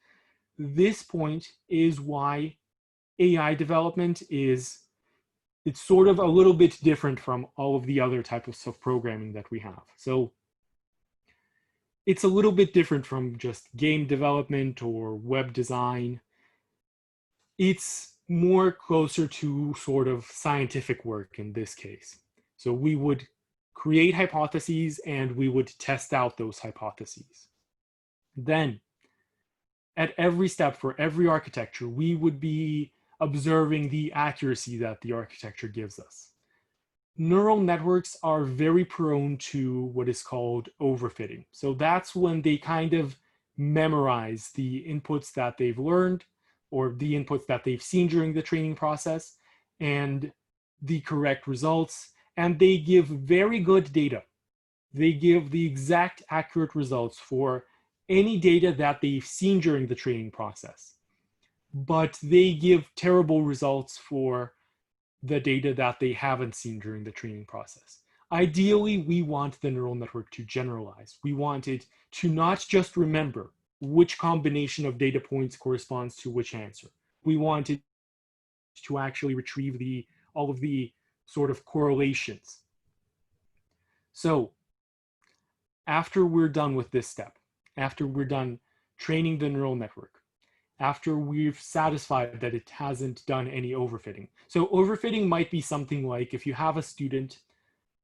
this point is why AI development it's sort of a little bit different from all of the other types of programming that we have. So it's a little bit different from just game development or web design. It's more closer to sort of scientific work in this case. So we would create hypotheses and we would test out those hypotheses. Then at every step for every architecture, we would be observing the accuracy that the architecture gives us. Neural networks are very prone to what is called overfitting. So that's when they kind of memorize the inputs that they've learned. or the inputs that they've seen during the training process and the correct results. And they give very good data. They give the exact accurate results for any data that they've seen during the training process. But they give terrible results for the data that they haven't seen during the training process. Ideally, we want the neural network to generalize. We want it to not just remember which combination of data points corresponds to which answer. We want it to actually retrieve all of the sort of correlations. So after we're done with this step, after we're done training the neural network, after we've satisfied that it hasn't done any overfitting. So overfitting might be something like if you have a student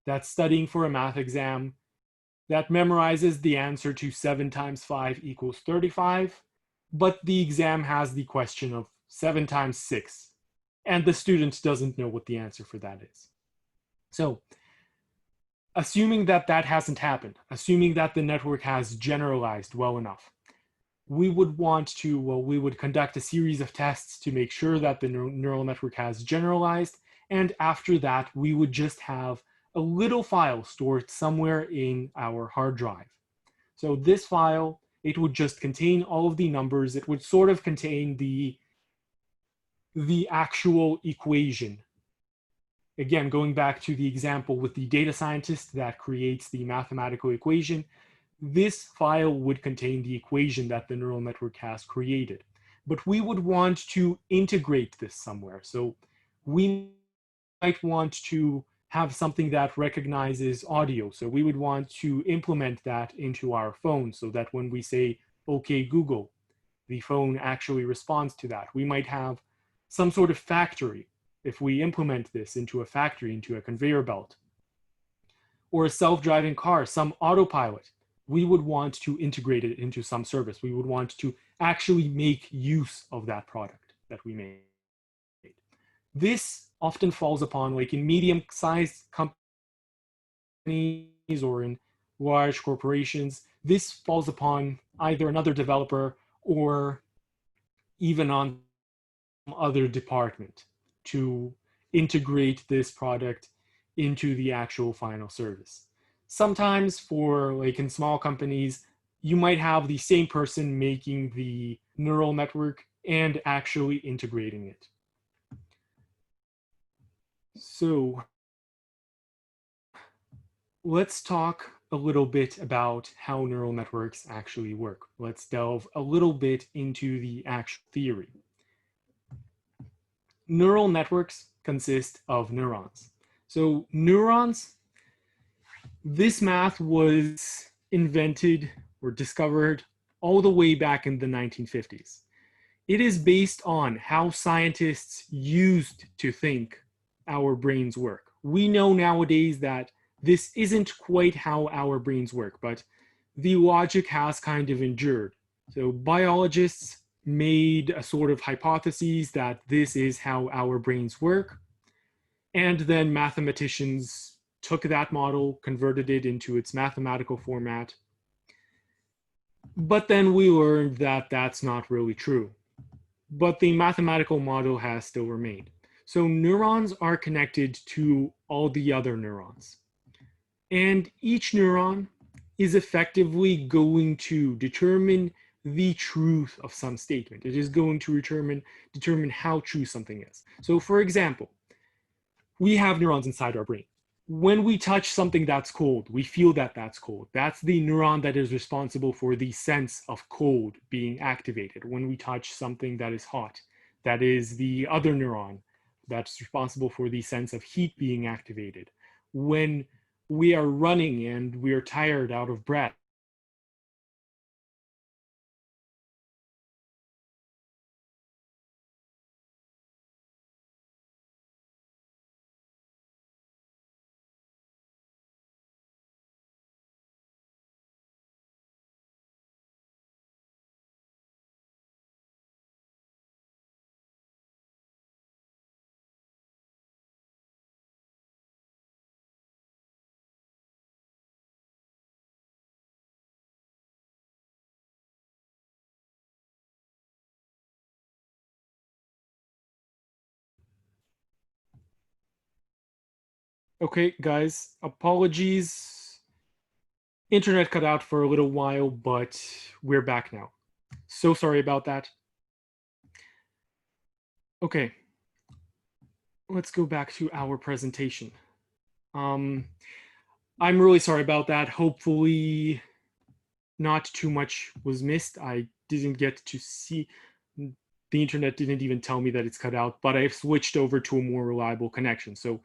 that's studying for a math exam that memorizes the answer to 7 times 5 equals 35, but the exam has the question of 7 times 6, and the student doesn't know what the answer for that is. So assuming that that hasn't happened, assuming that the network has generalized well enough, we would conduct a series of tests to make sure that the neural network has generalized. And after that, we would just have a little file stored somewhere in our hard drive. So this file, it would just contain all of the numbers. It would sort of contain the actual equation. Again, going back to the example with the data scientist that creates the mathematical equation, this file would contain the equation that the neural network has created. But we would want to integrate this somewhere. So we might want to have something that recognizes audio. So we would want to implement that into our phone so that when we say, "Okay, Google," the phone actually responds to that. We might have some sort of factory if we implement this into a factory, into a conveyor belt. Or a self-driving car, some autopilot. We would want to integrate it into some service. We would want to actually make use of that product that we made. This often falls upon, like in medium-sized companies or in large corporations, this falls upon either another developer or even on some other department to integrate this product into the actual final service. Sometimes for like in small companies, you might have the same person making the neural network and actually integrating it. So let's talk a little bit about how neural networks actually work. Let's delve a little bit into the actual theory. Neural networks consist of neurons. So neurons, this math was invented or discovered all the way back in the 1950s. It is based on how scientists used to think our brains work. We know nowadays that this isn't quite how our brains work, but the logic has kind of endured. So biologists made a sort of hypothesis that this is how our brains work. And then mathematicians took that model, converted it into its mathematical format. But then we learned that that's not really true. But the mathematical model has still remained. So neurons are connected to all the other neurons. And each neuron is effectively going to determine the truth of some statement. It is going to determine how true something is. So for example, we have neurons inside our brain. When we touch something that's cold, we feel that that's cold. That's the neuron that is responsible for the sense of cold being activated. When we touch something that is hot, that is the other neuron that's responsible for the sense of heat being activated. When we are running and we are tired, out of breath, Okay, guys, apologies. Internet cut out for a little while, but we're back now. So sorry about that. Okay, let's go back to our presentation. I'm really sorry about that. Hopefully not too much was missed. I didn't get to see, the internet didn't even tell me that it's cut out, but I've switched over to a more reliable connection. So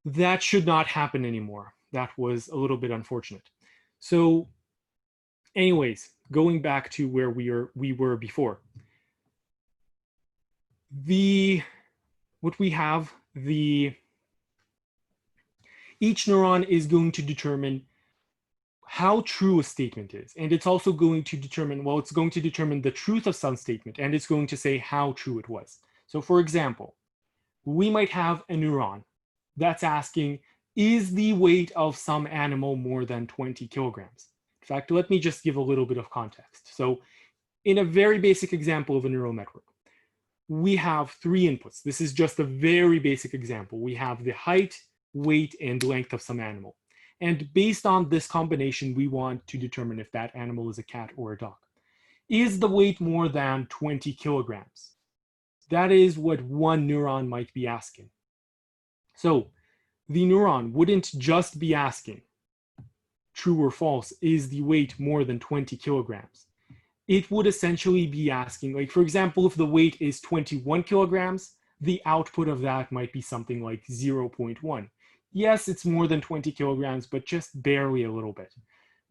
that should not happen anymore. That was a little bit unfortunate. So anyways, going back to where we were before. What we have, each neuron is going to determine how true a statement is. And it's also going to determine, well, it's going to determine the truth of some statement, and it's going to say how true it was. So for example, we might have a neuron that's asking, is the weight of some animal more than 20 kilograms? In fact, let me just give a little bit of context. So in a very basic example of a neural network, we have three inputs. This is just a very basic example. We have the height, weight, and length of some animal. And based on this combination, we want to determine if that animal is a cat or a dog. Is the weight more than 20 kilograms? That is what one neuron might be asking. So the neuron wouldn't just be asking, true or false, is the weight more than 20 kilograms? It would essentially be asking, like, for example, if the weight is 21 kilograms, the output of that might be something like 0.1. Yes, it's more than 20 kilograms, but just barely a little bit.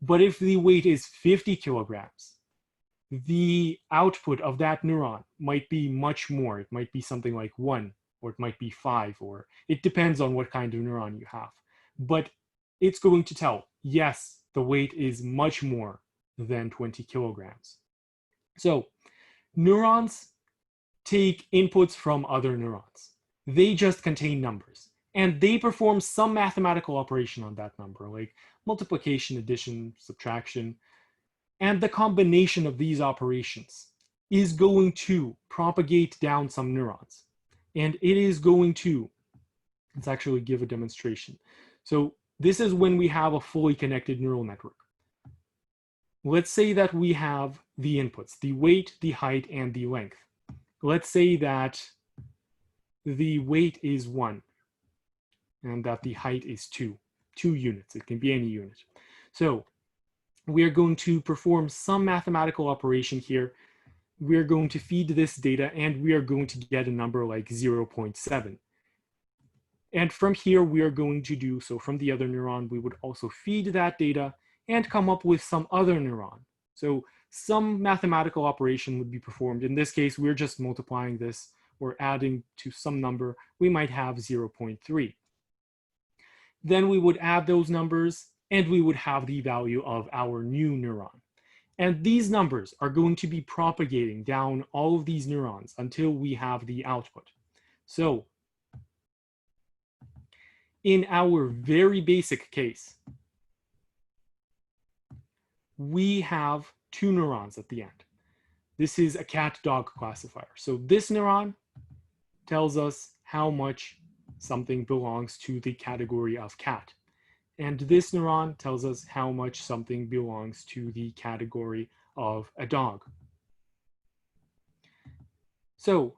But if the weight is 50 kilograms, the output of that neuron might be much more. It might be something like 1, or it might be 5, or it depends on what kind of neuron you have. But it's going to tell, yes, the weight is much more than 20 kilograms. So neurons take inputs from other neurons. They just contain numbers, and they perform some mathematical operation on that number, like multiplication, addition, subtraction. And the combination of these operations is going to propagate down some neurons. And it is going to, let's actually give a demonstration. So this is when we have a fully connected neural network. Let's say that we have the inputs, the weight, the height, and the length. Let's say that the weight is 1 and that the height is 2 units. It can be any unit. So we are going to perform some mathematical operation here. We are going to feed this data, and we are going to get a number like 0.7. And from here, we are going to do, so from the other neuron, we would also feed that data and come up with some other neuron. So some mathematical operation would be performed. In this case, we're just multiplying this or adding to some number. We might have 0.3. Then we would add those numbers, and we would have the value of our new neuron. And these numbers are going to be propagating down all of these neurons until we have the output. So in our very basic case, we have 2 neurons at the end. This is a cat-dog classifier. So this neuron tells us how much something belongs to the category of cat. And this neuron tells us how much something belongs to the category of a dog. So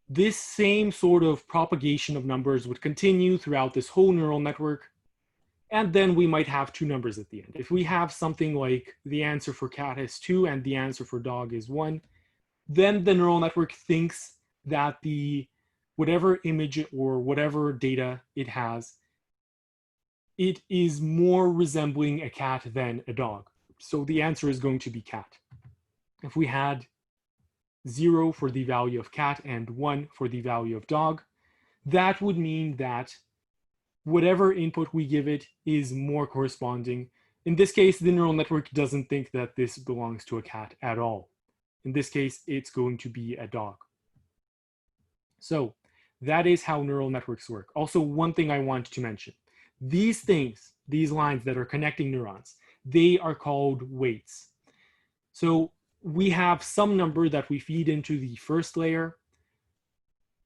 this same sort of propagation of numbers would continue throughout this whole neural network. And then we might have 2 numbers at the end. If we have something like the answer for cat is 2 and the answer for dog is 1, then the neural network thinks that the whatever image or whatever data it has, it is more resembling a cat than a dog. So the answer is going to be cat. If we had 0 for the value of cat and 1 for the value of dog, that would mean that whatever input we give it is more corresponding. In this case, the neural network doesn't think that this belongs to a cat at all. In this case, it's going to be a dog. So that is how neural networks work. Also, one thing I want to mention, these things, these lines that are connecting neurons, they are called weights. So we have some number that we feed into the first layer.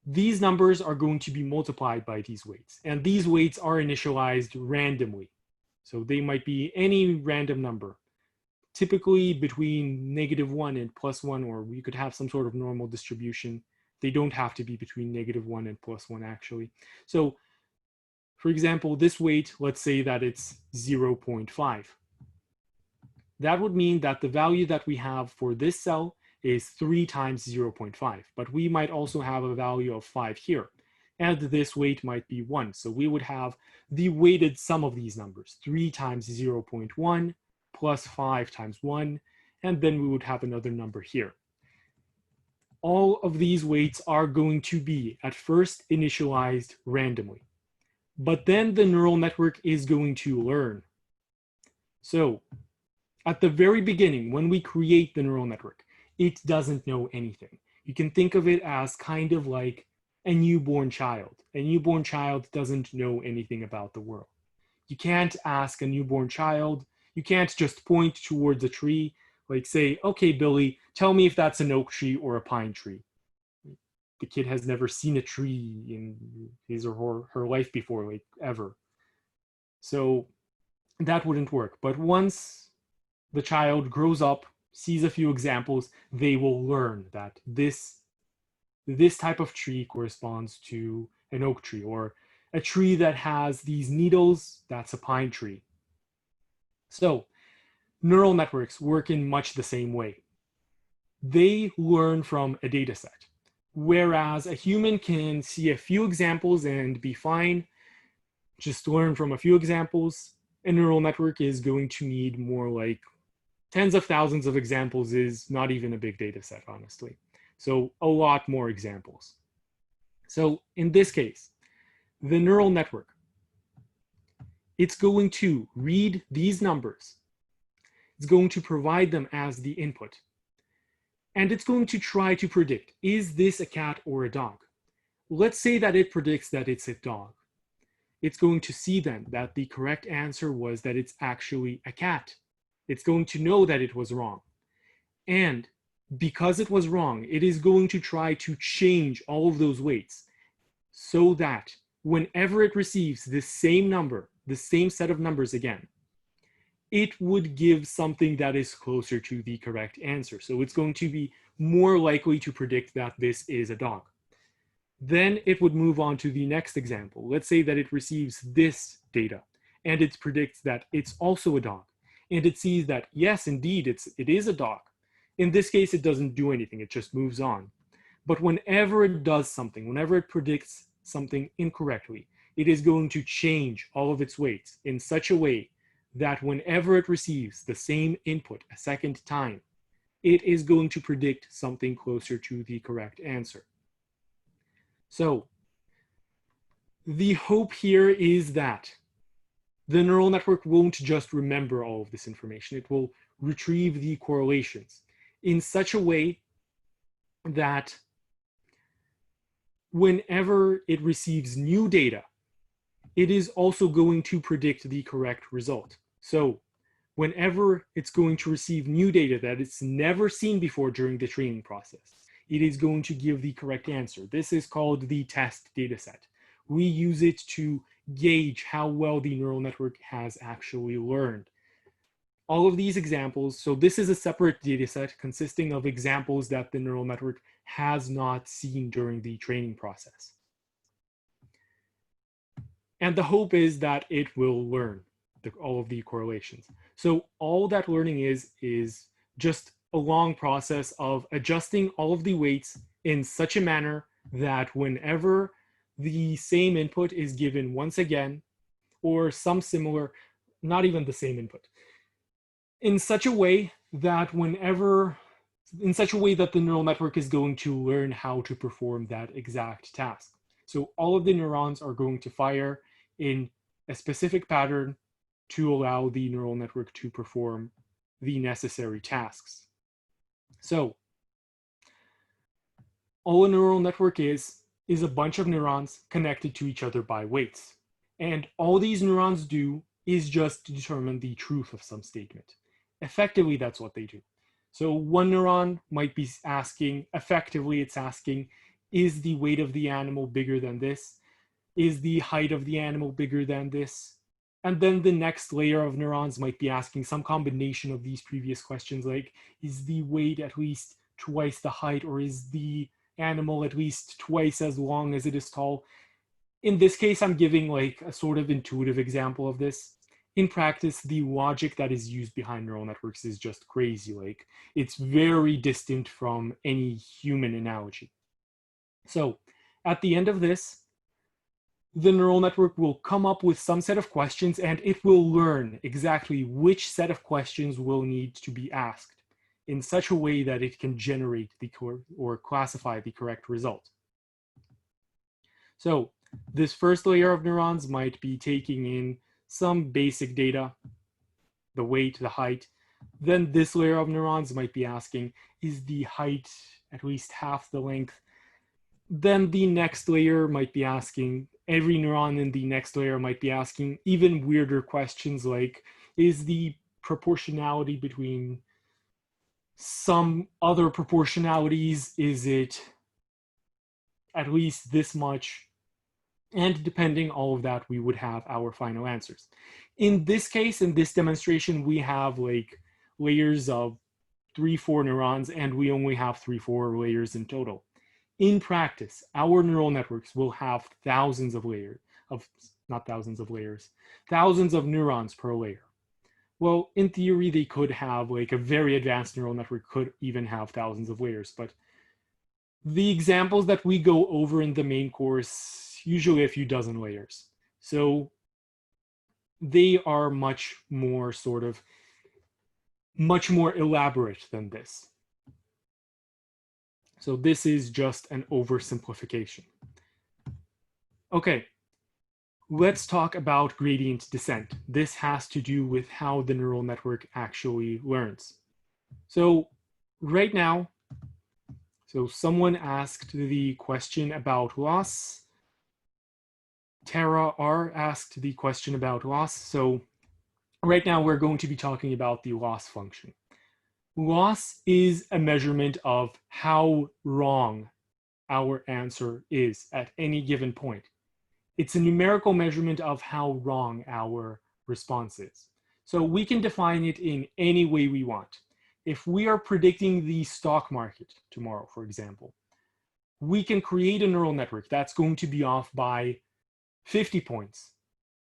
these numbers are going to be multiplied by these weights, and these weights are initialized randomly. So they might be any random number, typically between -1 and +1, or we could have some sort of normal distribution. They don't have to be between -1 and +1 actually. So for example, this weight, let's say that it's 0.5. That would mean that the value that we have for this cell is 3 times 0.5, but we might also have a value of 5 here. And this weight might be 1. So we would have the weighted sum of these numbers, 3 times 0.1 plus 5 times 1, and then we would have another number here. All of these weights are going to be at first initialized randomly, but then the neural network is going to learn. So at the very beginning, when we create the neural network, it doesn't know anything. You can think of it as kind of like a newborn child. A newborn child doesn't know anything about the world. You can't ask a newborn child, you can't just point towards a tree, like say, okay, Billy, tell me if that's an oak tree or a pine tree. The kid has never seen a tree in his or her life before, like ever. So that wouldn't work. But once the child grows up, sees a few examples, they will learn that this type of tree corresponds to an oak tree, or a tree that has these needles, that's a pine tree. So neural networks work in much the same way. They learn from a data set, whereas a human can see a few examples and be fine, just learn from a few examples. A neural network is going to need more like tens of thousands of examples is not even a big data set, honestly. So a lot more examples. So in this case, the neural network, it's going to read these numbers. It's going to provide them as the input. And it's going to try to predict, is this a cat or a dog? Let's say that it predicts that it's a dog. It's going to see then that the correct answer was that it's actually a cat. It's going to know that it was wrong. And because it was wrong, it is going to try to change all of those weights so that whenever it receives the same number, the same set of numbers again, it would give something that is closer to the correct answer. So it's going to be more likely to predict that this is a dog. Then it would move on to the next example. Let's say that it receives this data and it predicts that it's also a dog. And it sees that, yes, indeed, it is a dog. In this case, it doesn't do anything, it just moves on. But whenever it does something, whenever it predicts something incorrectly, it is going to change all of its weights in such a way that whenever it receives the same input a second time, it is going to predict something closer to the correct answer. So the hope here is that the neural network won't just remember all of this information. It will retrieve the correlations in such a way that whenever it receives new data, it is also going to predict the correct result. So whenever it's going to receive new data that it's never seen before during the training process, it is going to give the correct answer. This is called the test data set. We use it to gauge how well the neural network has actually learned. All of these examples, so this is a separate data set consisting of examples that the neural network has not seen during the training process. And the hope is that it will learn all of the correlations. So all that learning is just a long process of adjusting all of the weights in such a manner that whenever the same input is given once again, or some similar, not even the same input, in such a way that the neural network is going to learn how to perform that exact task. So all of the neurons are going to fire in a specific pattern to allow the neural network to perform the necessary tasks. So all a neural network is a bunch of neurons connected to each other by weights. And all these neurons do is just determine the truth of some statement. Effectively, that's what they do. So one neuron might be asking, effectively it's asking, Is the weight of the animal bigger than this? Is the height of the animal bigger than this? And then the next layer of neurons might be asking some combination of these previous questions, like, is the weight at least twice the height, or is the animal at least twice as long as it is tall? In this case, I'm giving like a sort of intuitive example of this. In practice, the logic that is used behind neural networks is just crazy. Like, it's very distant from any human analogy. So at the end of this, the neural network will come up with some set of questions, and it will learn exactly which set of questions will need to be asked in such a way that it can generate the or classify the correct result. So this first layer of neurons might be taking in some basic data, the weight, the height. Then this layer of neurons might be asking, is the height at least half the length? Then the next layer might be asking, every neuron in the next layer might be asking even weirder questions like, is the proportionality between some other proportionalities, is it at least this much? And depending all of that, we would have our final answers. In this case, in this demonstration, we have like layers of 3-4 neurons, and we only have 3-4 layers in total. In practice, our neural networks will have thousands of layers not thousands of layers, thousands of neurons per layer. Well, in theory, they could have like a very advanced neural network could even have thousands of layers, but the examples that we go over in the main course, usually a few dozen layers. So they are much more elaborate than this. So this is just an oversimplification. Okay, let's talk about gradient descent. This has to do with how the neural network actually learns. So right now, someone asked the question about loss. Tara R asked the question about loss. So right now we're going to be talking about the loss function. Loss is a measurement of how wrong our answer is at any given point. It's a numerical measurement of how wrong our response is. So we can define it in any way we want. If we are predicting the stock market tomorrow, for example, we can create a neural network that's going to be off by 50 points.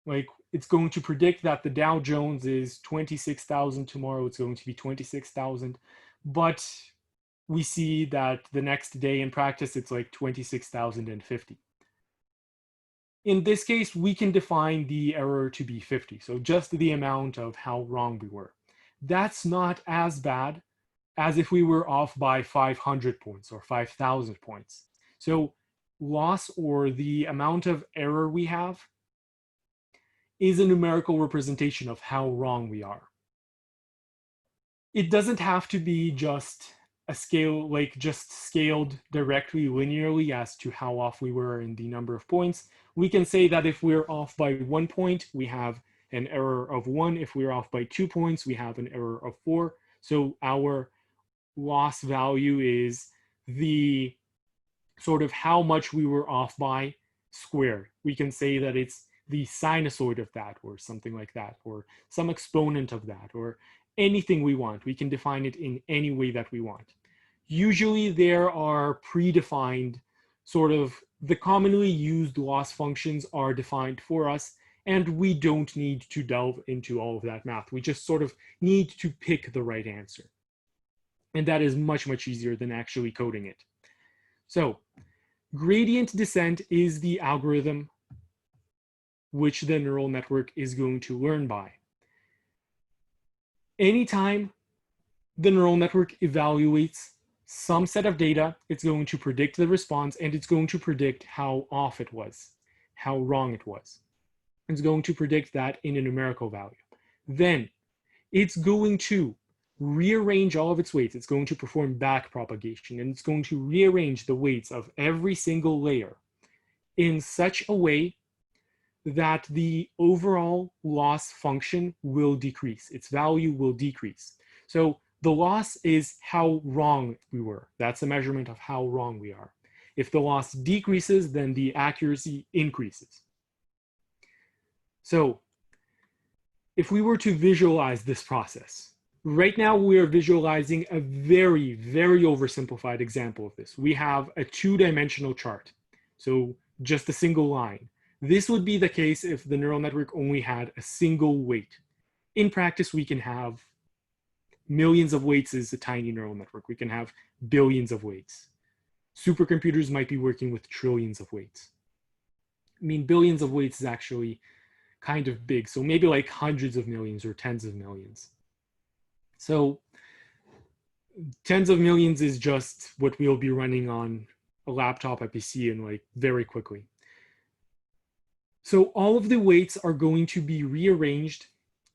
Like, it's going to predict that the Dow Jones is 26,000 tomorrow. It's going to be 26,000. But we see that the next day in practice, it's like 26,050. In this case, we can define the error to be 50. So just the amount of how wrong we were. That's not as bad as if we were off by 500 points or 5,000 points. So loss, or the amount of error we have, is a numerical representation of how wrong we are. It doesn't have to be just a scale, like just scaled directly linearly as to how off we were in the number of points. We can say that if we're off by 1 point, we have an error of 1. If we're off by 2 points, we have an error of 4. So our loss value is the sort of how much we were off by squared. We can say that it's the sinusoid of that, or something like that, or some exponent of that, or anything we want. We can define it in any way that we want. Usually there are predefined sort of, the commonly used loss functions are defined for us, and we don't need to delve into all of that math. We just sort of need to pick the right answer. And that is much, much easier than actually coding it. So gradient descent is the algorithm which the neural network is going to learn by. Anytime the neural network evaluates some set of data, it's going to predict the response, and it's going to predict how off it was, how wrong it was. It's going to predict that in a numerical value. Then it's going to rearrange all of its weights. It's going to perform back propagation, and it's going to rearrange the weights of every single layer in such a way that the overall loss function will decrease. Its value will decrease. So the loss is how wrong we were. That's a measurement of how wrong we are. If the loss decreases, then the accuracy increases. So if we were to visualize this process, right now we are visualizing a very, very oversimplified example of this. We have a two-dimensional chart, so just a single line. This would be the case if the neural network only had a single weight. In practice, we can have millions of weights is a tiny neural network. We can have billions of weights. Supercomputers might be working with trillions of weights. I mean, billions of weights is actually kind of big. So maybe like hundreds of millions or tens of millions. So tens of millions is just what we'll be running on a laptop, a PC, and like very quickly. So all of the weights are going to be rearranged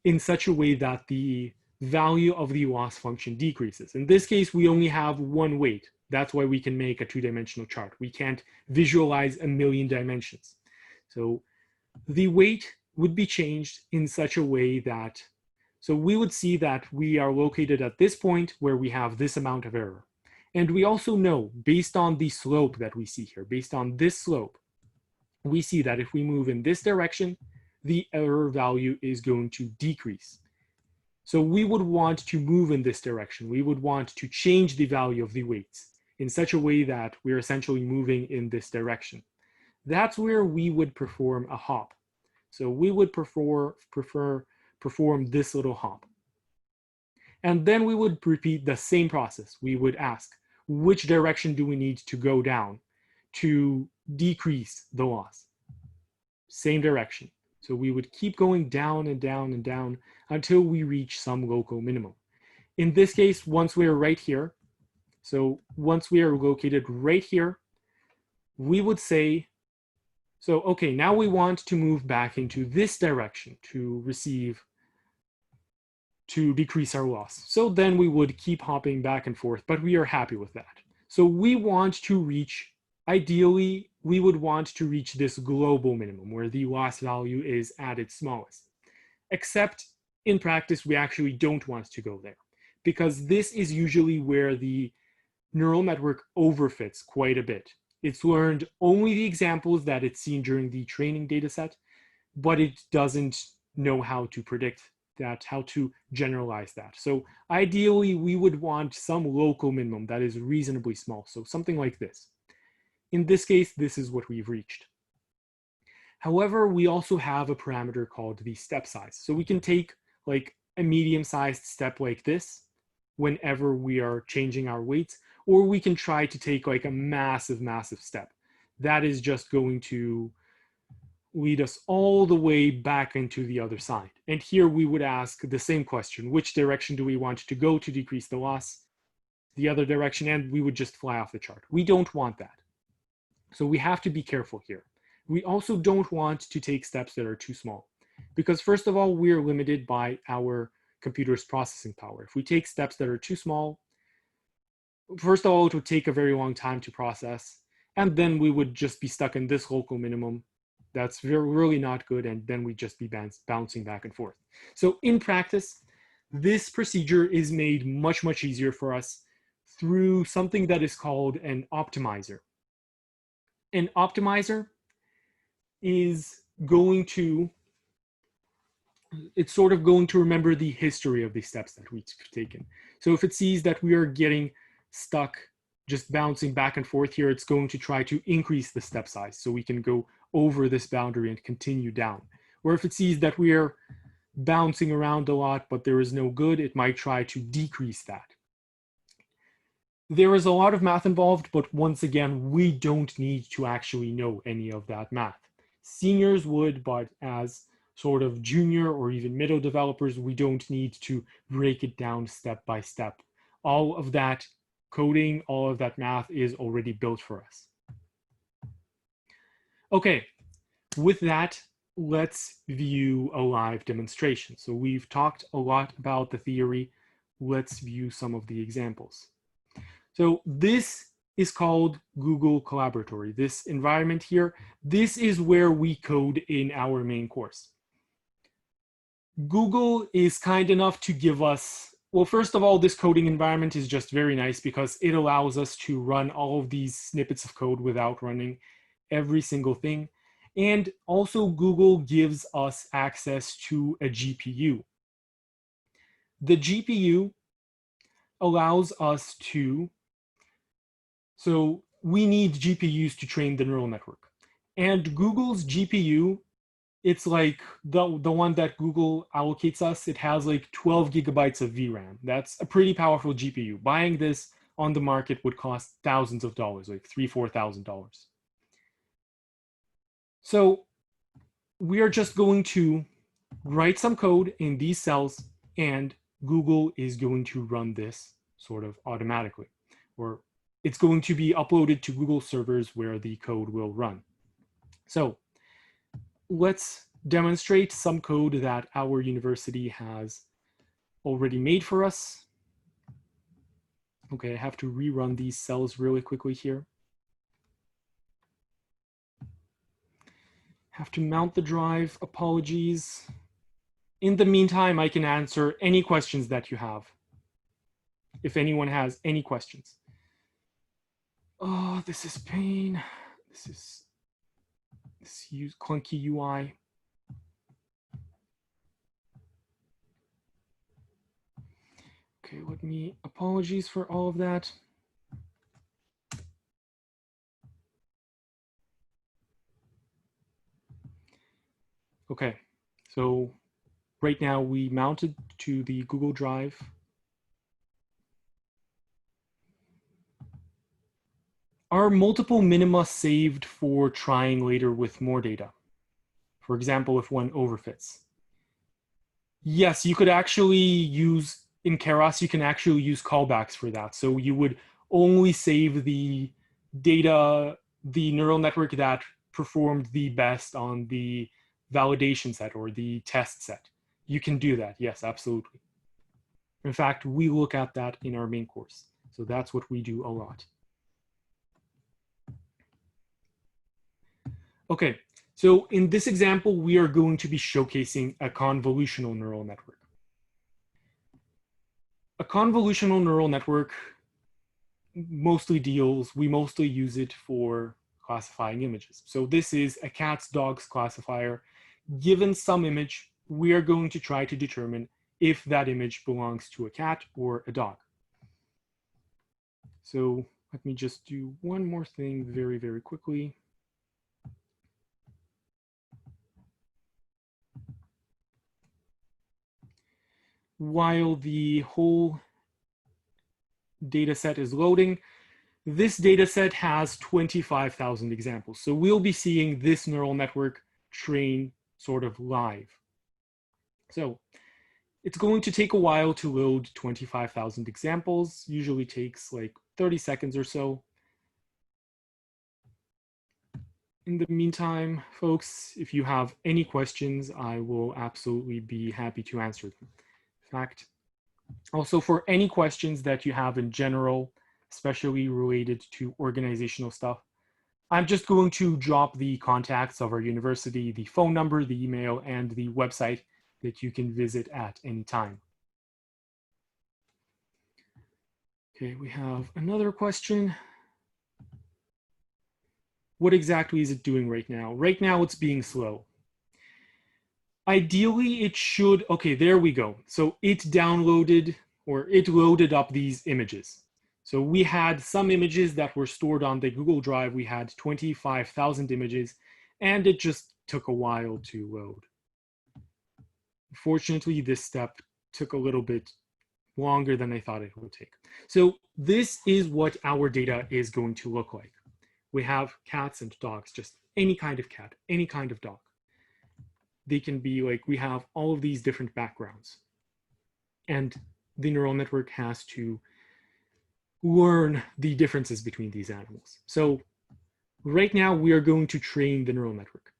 in such a way that the value of the loss function decreases. In this case, we only have one weight. That's why we can make a two-dimensional chart. We can't visualize a million dimensions. So the weight would be changed in such a way that, so we would see that we are located at this point where we have this amount of error. And we also know, based on the slope that we see here, based on this slope, we see that if we move in this direction, the error value is going to decrease. So we would want to move in this direction. We would want to change the value of the weights in such a way that we're essentially moving in this direction. That's where we would perform a hop. So we would perform this little hop. And then we would repeat the same process. We would ask, which direction do we need to go down to decrease the loss? Same direction. So we would keep going down and down and down until we reach some local minimum. In this case, once we're right here, so once we are located right here, we would say, so okay, now we want to move back into this direction to decrease our loss. So then we would keep hopping back and forth, but we are happy with that. So we want to reach, ideally, we would want to reach this global minimum where the loss value is at its smallest. Except in practice, we actually don't want to go there because this is usually where the neural network overfits quite a bit. It's learned only the examples that it's seen during the training data set, but it doesn't know how to predict that, how to generalize that. So ideally, we would want some local minimum that is reasonably small. So something like this. In this case, this is what we've reached. However, we also have a parameter called the step size. So we can take like a medium-sized step like this whenever we are changing our weights, or we can try to take like a massive, massive step. That is just going to lead us all the way back into the other side. And here we would ask the same question, which direction do we want to go to decrease the loss? The other direction, and we would just fly off the chart. We don't want that. So we have to be careful here. We also don't want to take steps that are too small because first of all, we're limited by our computer's processing power. If we take steps that are too small, first of all, it would take a very long time to process, and then we would just be stuck in this local minimum. That's really not good, and then we'd just be bouncing back and forth. So in practice, this procedure is made much, much easier for us through something that is called an optimizer. An optimizer is going to, it's sort of going to remember the history of the steps that we've taken. So if it sees that we are getting stuck just bouncing back and forth here, it's going to try to increase the step size so we can go over this boundary and continue down. Or if it sees that we are bouncing around a lot but there is no good, it might try to decrease that. There is a lot of math involved, but once again, we don't need to actually know any of that math. Seniors would, but as sort of junior or even middle developers, we don't need to break it down step by step. All of that coding, all of that math is already built for us. Okay, with that, let's view a live demonstration. So we've talked a lot about the theory. Let's view some of the examples. So this is called Google Colaboratory. This environment here, this is where we code in our main course. Google is kind enough to give us Well, first of all, this coding environment is just very nice because it allows us to run all of these snippets of code without running every single thing. And also Google gives us access to a GPU. The GPU allows us to, so we need GPUs to train the neural network. And Google's GPU, it's like the one that Google allocates us, it has like 12 gigabytes of VRAM. That's a pretty powerful GPU. Buying this on the market would cost thousands of dollars, like $3,000, $4,000. So we are just going to write some code in these cells, and Google is going to run this sort of automatically, or it's going to be uploaded to Google servers where the code will run. So let's demonstrate some code that our university has already made for us. Okay, I have to rerun these cells really quickly here. Have to mount the drive, apologies. In the meantime, I can answer any questions that you have, if anyone has any questions. Oh, this is pain. This clunky UI. Okay, apologies for all of that. Okay, so right now we mounted to the Google Drive. Are multiple minima saved for trying later with more data? For example, if one overfits. Yes, you could actually use, in Keras, you can actually use callbacks for that. So you would only save the data, the neural network that performed the best on the validation set or the test set. You can do that, yes, absolutely. In fact, we look at that in our main course. So that's what we do a lot. Okay, so in this example, we are going to be showcasing a convolutional neural network. A convolutional neural network we mostly use it for classifying images. So this is a cats, dogs classifier. Given some image, we are going to try to determine if that image belongs to a cat or a dog. So let me just do one more thing very, very quickly. While the whole data set is loading, this data set has 25,000 examples. So we'll be seeing this neural network train sort of live. So it's going to take a while to load 25,000 examples, usually takes like 30 seconds or so. In the meantime, folks, if you have any questions, I will absolutely be happy to answer them. In fact, also for any questions that you have in general, especially related to organizational stuff, I'm just going to drop the contacts of our university, the phone number, the email, and the website that you can visit at any time. Okay, we have another question. What exactly is it doing right now? Right now it's being slow. Ideally it should, okay, there we go. So it downloaded, or it loaded up these images. So we had some images that were stored on the Google Drive. We had 25,000 images, and it just took a while to load. Fortunately, this step took a little bit longer than I thought it would take. So this is what our data is going to look like. We have cats and dogs, just any kind of cat, any kind of dog. They can be like, we have all of these different backgrounds. And the neural network has to learn the differences between these animals. So right now we are going to train the neural network.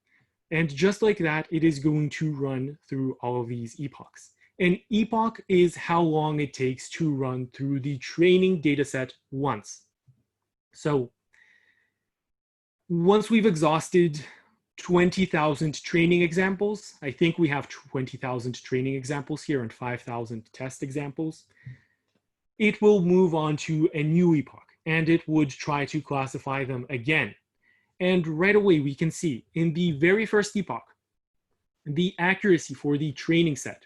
And just like that, it is going to run through all of these epochs. An epoch is how long it takes to run through the training data set once. So once we've exhausted 20,000 training examples. I think we have 20,000 training examples here and 5,000 test examples. It will move on to a new epoch and it would try to classify them again. And right away we can see in the very first epoch, the accuracy for the training set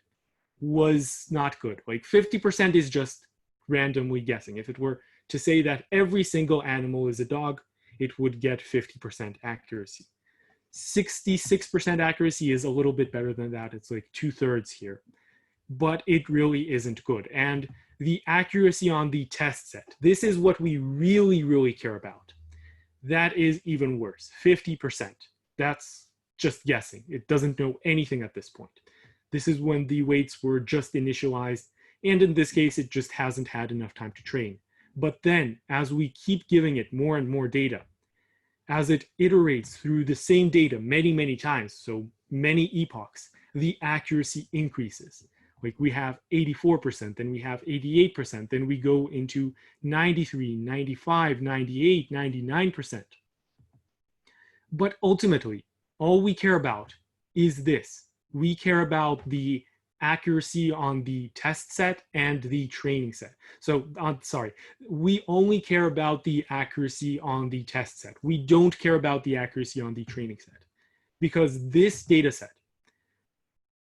was not good. Like 50% is just randomly guessing. If it were to say that every single animal is a dog, it would get 50% accuracy. 66% accuracy is a little bit better than that. It's like 2/3 here, but it really isn't good. And the accuracy on the test set, this is what we really care about. That is even worse, 50%. That's just guessing. It doesn't know anything at this point. This is when the weights were just initialized, and in this case, it just hasn't had enough time to train. But then, as we keep giving it more and more data, as it iterates through the same data many times, so many epochs, the accuracy increases. Like we have 84%, then we have 88%, then we go into 93, 95, 98, 99%. But ultimately, all we care about is this. We care about the accuracy on the test set and the training set. So, we only care about the accuracy on the test set. We don't care about the accuracy on the training set, because this data set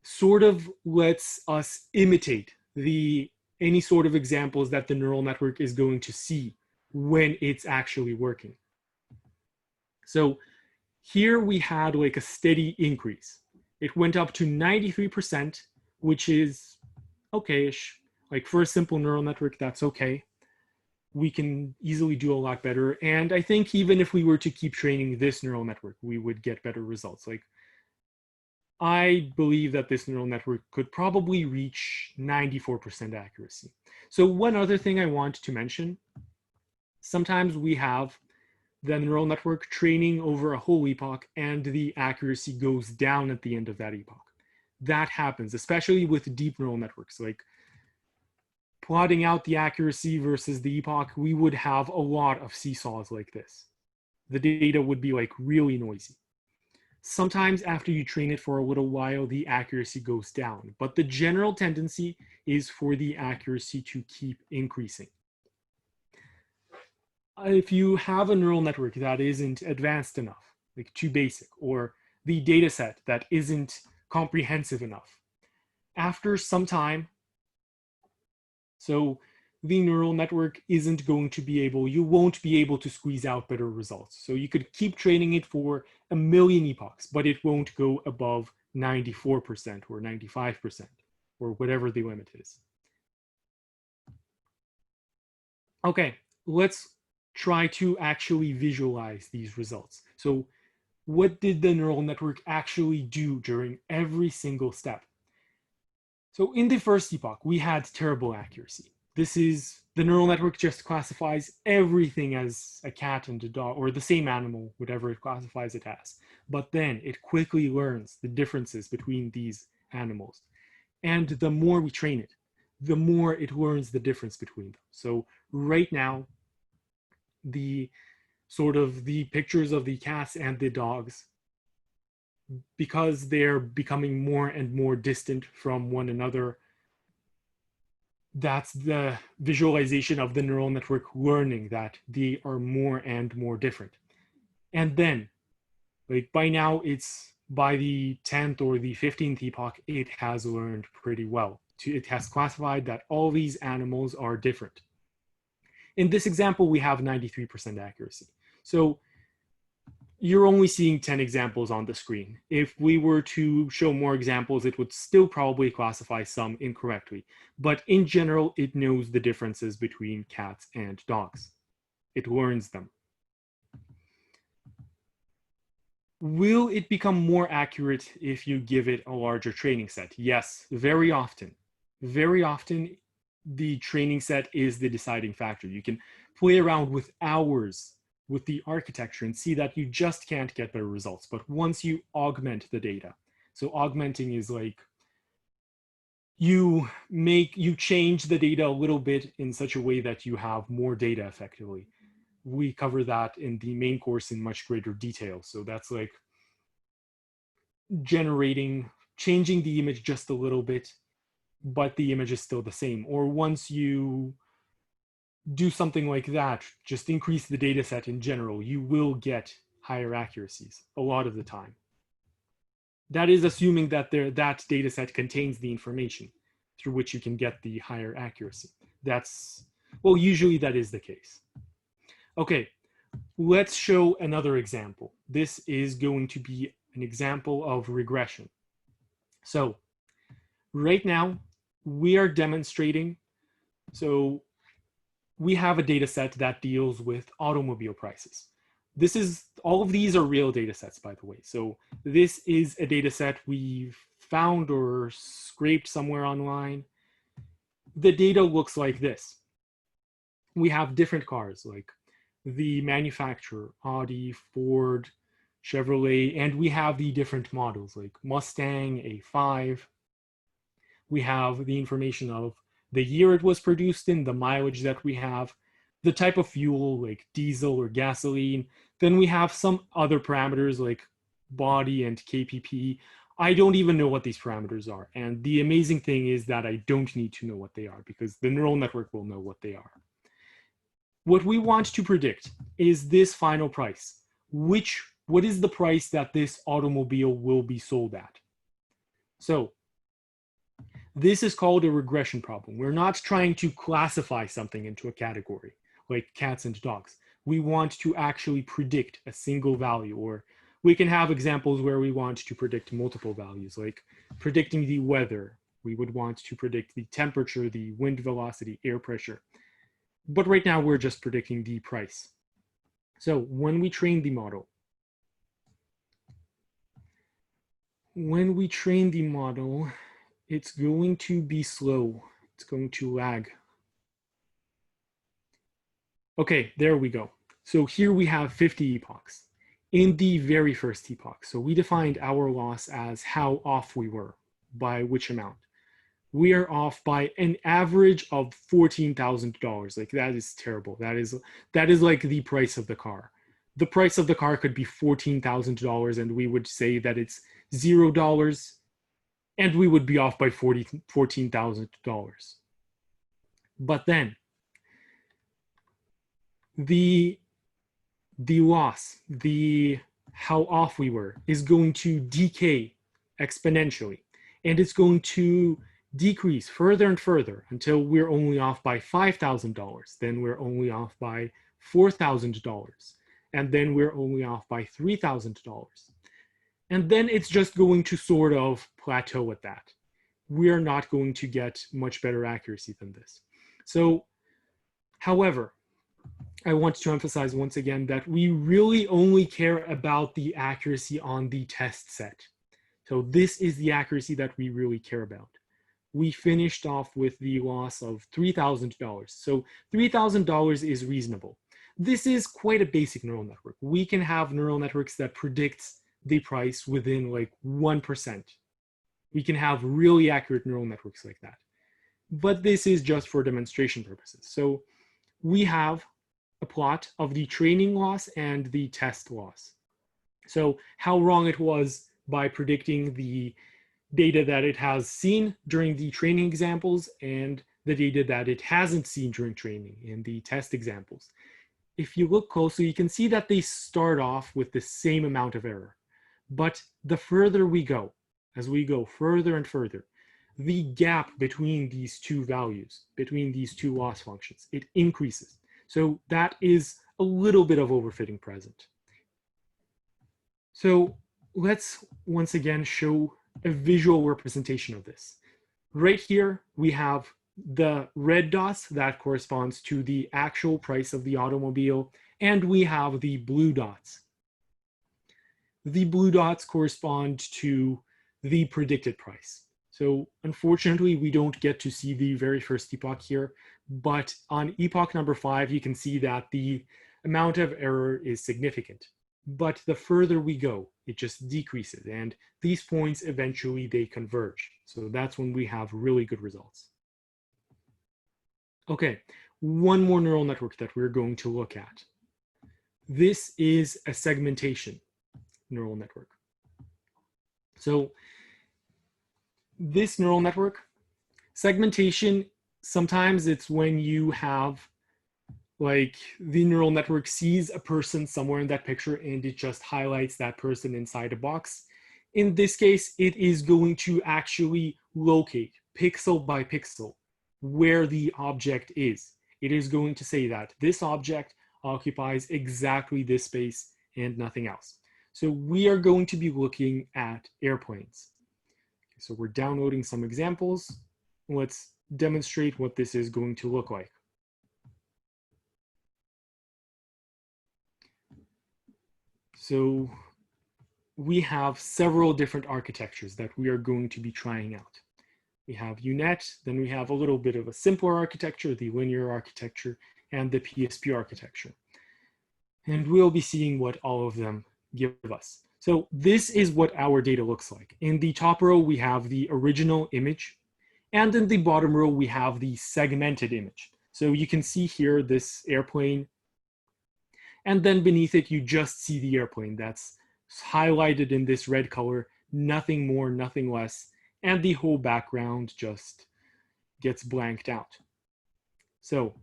sort of lets us imitate any sort of examples that the neural network is going to see when it's actually working. So here we had like a steady increase. It went up to 93%, which is okay-ish. Like for a simple neural network, that's okay. We can easily do a lot better. And I think even if we were to keep training this neural network, we would get better results. Like I believe that this neural network could probably reach 94% accuracy. So one other thing I want to mention, sometimes we have the neural network training over a whole epoch and the accuracy goes down at the end of that epoch. That happens, especially with deep neural networks. Like plotting out the accuracy versus the epoch, we would have a lot of seesaws like this. The data would be like really noisy. Sometimes after you train it for a little while, the accuracy goes down, but the general tendency is for the accuracy to keep increasing. If you have a neural network that isn't advanced enough, like too basic, or the data set that isn't comprehensive enough, after some time, so the neural network isn't going to be able, you won't be able to squeeze out better results. So you could keep training it for a million epochs, but it won't go above 94% or 95% or whatever the limit is. Okay, let's try to actually visualize these results. So what did the neural network actually do during every single step? So in the first epoch, we had terrible accuracy. This is, the neural network just classifies everything as a cat and a dog, or the same animal, whatever it classifies it as. But then it quickly learns the differences between these animals. And the more we train it, the more it learns the difference between them. So right now, the pictures of the cats and the dogs, because they're becoming more and more distant from one another, that's the visualization of the neural network learning that they are more and more different. And then, like by now, it's by the 10th or the 15th epoch, it has learned pretty well. It has classified that all these animals are different. In this example, we have 93% accuracy. So you're only seeing 10 examples on the screen. If we were to show more examples, it would still probably classify some incorrectly. But in general, it knows the differences between cats and dogs. It learns them. Will it become more accurate if you give it a larger training set? Yes, very often. Very often, the training set is the deciding factor. You can play around with hours with the architecture and see that you just can't get better results. But once you augment the data, so augmenting is like you change the data a little bit in such a way that you have more data effectively. We cover that in the main course in much greater detail. So that's like changing the image just a little bit, but the image is still the same. Or once you do something like that, just increase the data set in general, you will get higher accuracies a lot of the time. That is assuming that that data set contains the information through which you can get the higher accuracy. Well, usually that is the case. Okay, let's show another example. This is going to be an example of regression. So right now we are demonstrating, so we have a data set that deals with automobile prices. All of these are real data sets, by the way. So this is a data set we've found or scraped somewhere online. The data looks like this. We have different cars, like the manufacturer, Audi, Ford, Chevrolet, and we have the different models like Mustang, A5. We have the information of the year it was produced in, the mileage that we have, the type of fuel like diesel or gasoline. Then we have some other parameters like body and KPP. I don't even know what these parameters are. And the amazing thing is that I don't need to know what they are because the neural network will know what they are. What we want to predict is this final price. What is the price that this automobile will be sold at? So this is called a regression problem. We're not trying to classify something into a category like cats and dogs. We want to actually predict a single value, or we can have examples where we want to predict multiple values, like predicting the weather. We would want to predict the temperature, the wind velocity, air pressure. But right now we're just predicting the price. So when we train the model, it's going to be slow. It's going to lag. Okay, there we go. So here we have 50 epochs. In the very first epoch, so we defined our loss as how off we were, by which amount. We are off by an average of $14,000. Like, that is terrible. That is like the price of the car. The price of the car could be $14,000 and we would say that it's $0 and we would be off by $14,000. But then the loss, how off we were, is going to decay exponentially, and it's going to decrease further and further until we're only off by $5,000. Then we're only off by $4,000, and then we're only off by $3,000. And then it's just going to sort of plateau at that. We are not going to get much better accuracy than this. So, however, I want to emphasize once again that we really only care about the accuracy on the test set. So this is the accuracy that we really care about. We finished off with the loss of $3,000. So $3,000 is reasonable. This is quite a basic neural network. We can have neural networks that predicts the price within like 1%. We can have really accurate neural networks like that. But this is just for demonstration purposes. So we have a plot of the training loss and the test loss. So how wrong it was by predicting the data that it has seen during the training examples and the data that it hasn't seen during training in the test examples. If you look closely, you can see that they start off with the same amount of error. But the further we go, as we go further and further, the gap between these two values, between these two loss functions, it increases. So that is a little bit of overfitting present. So let's once again show a visual representation of this. Right here, we have the red dots that corresponds to the actual price of the automobile, and we have the blue dots. The blue dots correspond to the predicted price. So unfortunately, we don't get to see the very first epoch here, but on epoch number 5, you can see that the amount of error is significant. But the further we go, it just decreases, and these points eventually they converge. So that's when we have really good results. Okay, one more neural network that we're going to look at. This is a segmentation neural network. So this neural network, segmentation, sometimes it's when you have like the neural network sees a person somewhere in that picture and it just highlights that person inside a box. In this case, it is going to actually locate pixel by pixel where the object is. It is going to say that this object occupies exactly this space and nothing else. So we are going to be looking at airplanes. So we're downloading some examples. Let's demonstrate what this is going to look like. So we have several different architectures that we are going to be trying out. We have U-Net, then we have a little bit of a simpler architecture, the linear architecture, and the PSP architecture. And we'll be seeing what all of them give us. So this is what our data looks like. In the top row, we have the original image, and in the bottom row, we have the segmented image. So you can see here this airplane, and then beneath it, you just see the airplane that's highlighted in this red color, nothing more, nothing less, and the whole background just gets blanked out. So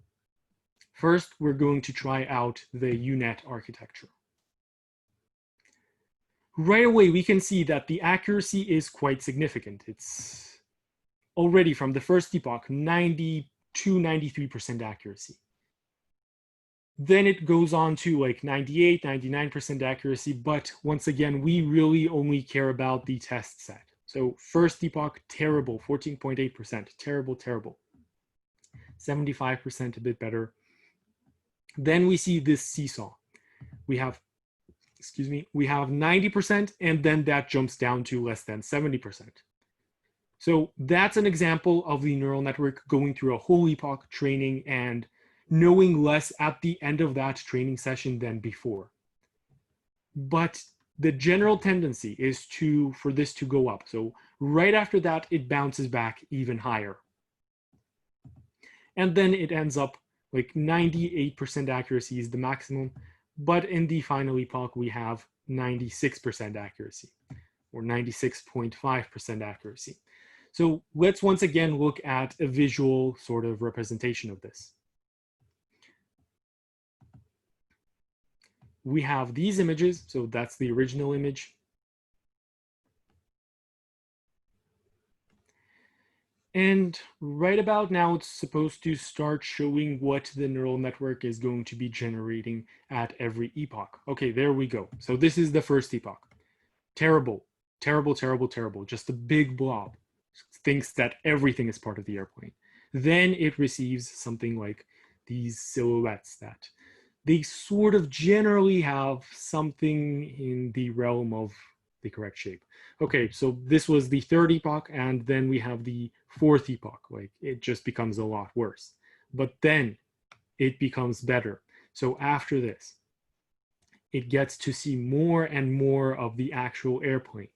first, we're going to try out the U-Net architecture. Right away, we can see that the accuracy is quite significant. It's already from the first epoch, 92, 93% accuracy. Then it goes on to like 98, 99% accuracy. But once again, we really only care about the test set. So first epoch, terrible, 14.8%, terrible, terrible. 75%, a bit better. Then we see this seesaw. We have 90%, and then that jumps down to less than 70%. So that's an example of the neural network going through a whole epoch training and knowing less at the end of that training session than before. But the general tendency is for this to go up. So right after that, it bounces back even higher. And then it ends up like 98% accuracy is the maximum. But in the final epoch, we have 96% accuracy or 96.5% accuracy. So let's once again look at a visual sort of representation of this. We have these images, so that's the original image. And right about now, it's supposed to start showing what the neural network is going to be generating at every epoch. Okay, there we go. So this is the first epoch. Terrible, terrible, terrible, terrible. Just a big blob. Thinks that everything is part of the airplane. Then it receives something like these silhouettes that they sort of generally have something in the realm of the correct shape. Okay, so this was the third epoch, and then we have the fourth epoch. Like it just becomes a lot worse. But then it becomes better. So after this, it gets to see more and more of the actual airplane.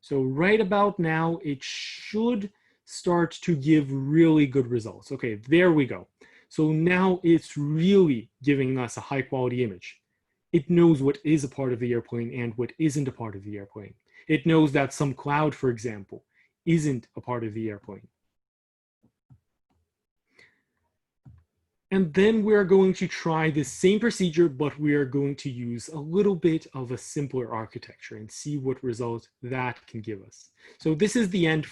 So right about now, it should start to give really good results. Okay, there we go. So now it's really giving us a high quality image. It knows what is a part of the airplane and what isn't a part of the airplane. It knows that some cloud, for example, isn't a part of the airplane. And then we're going to try the same procedure, but we are going to use a little bit of a simpler architecture and see what result that can give us. So this is the end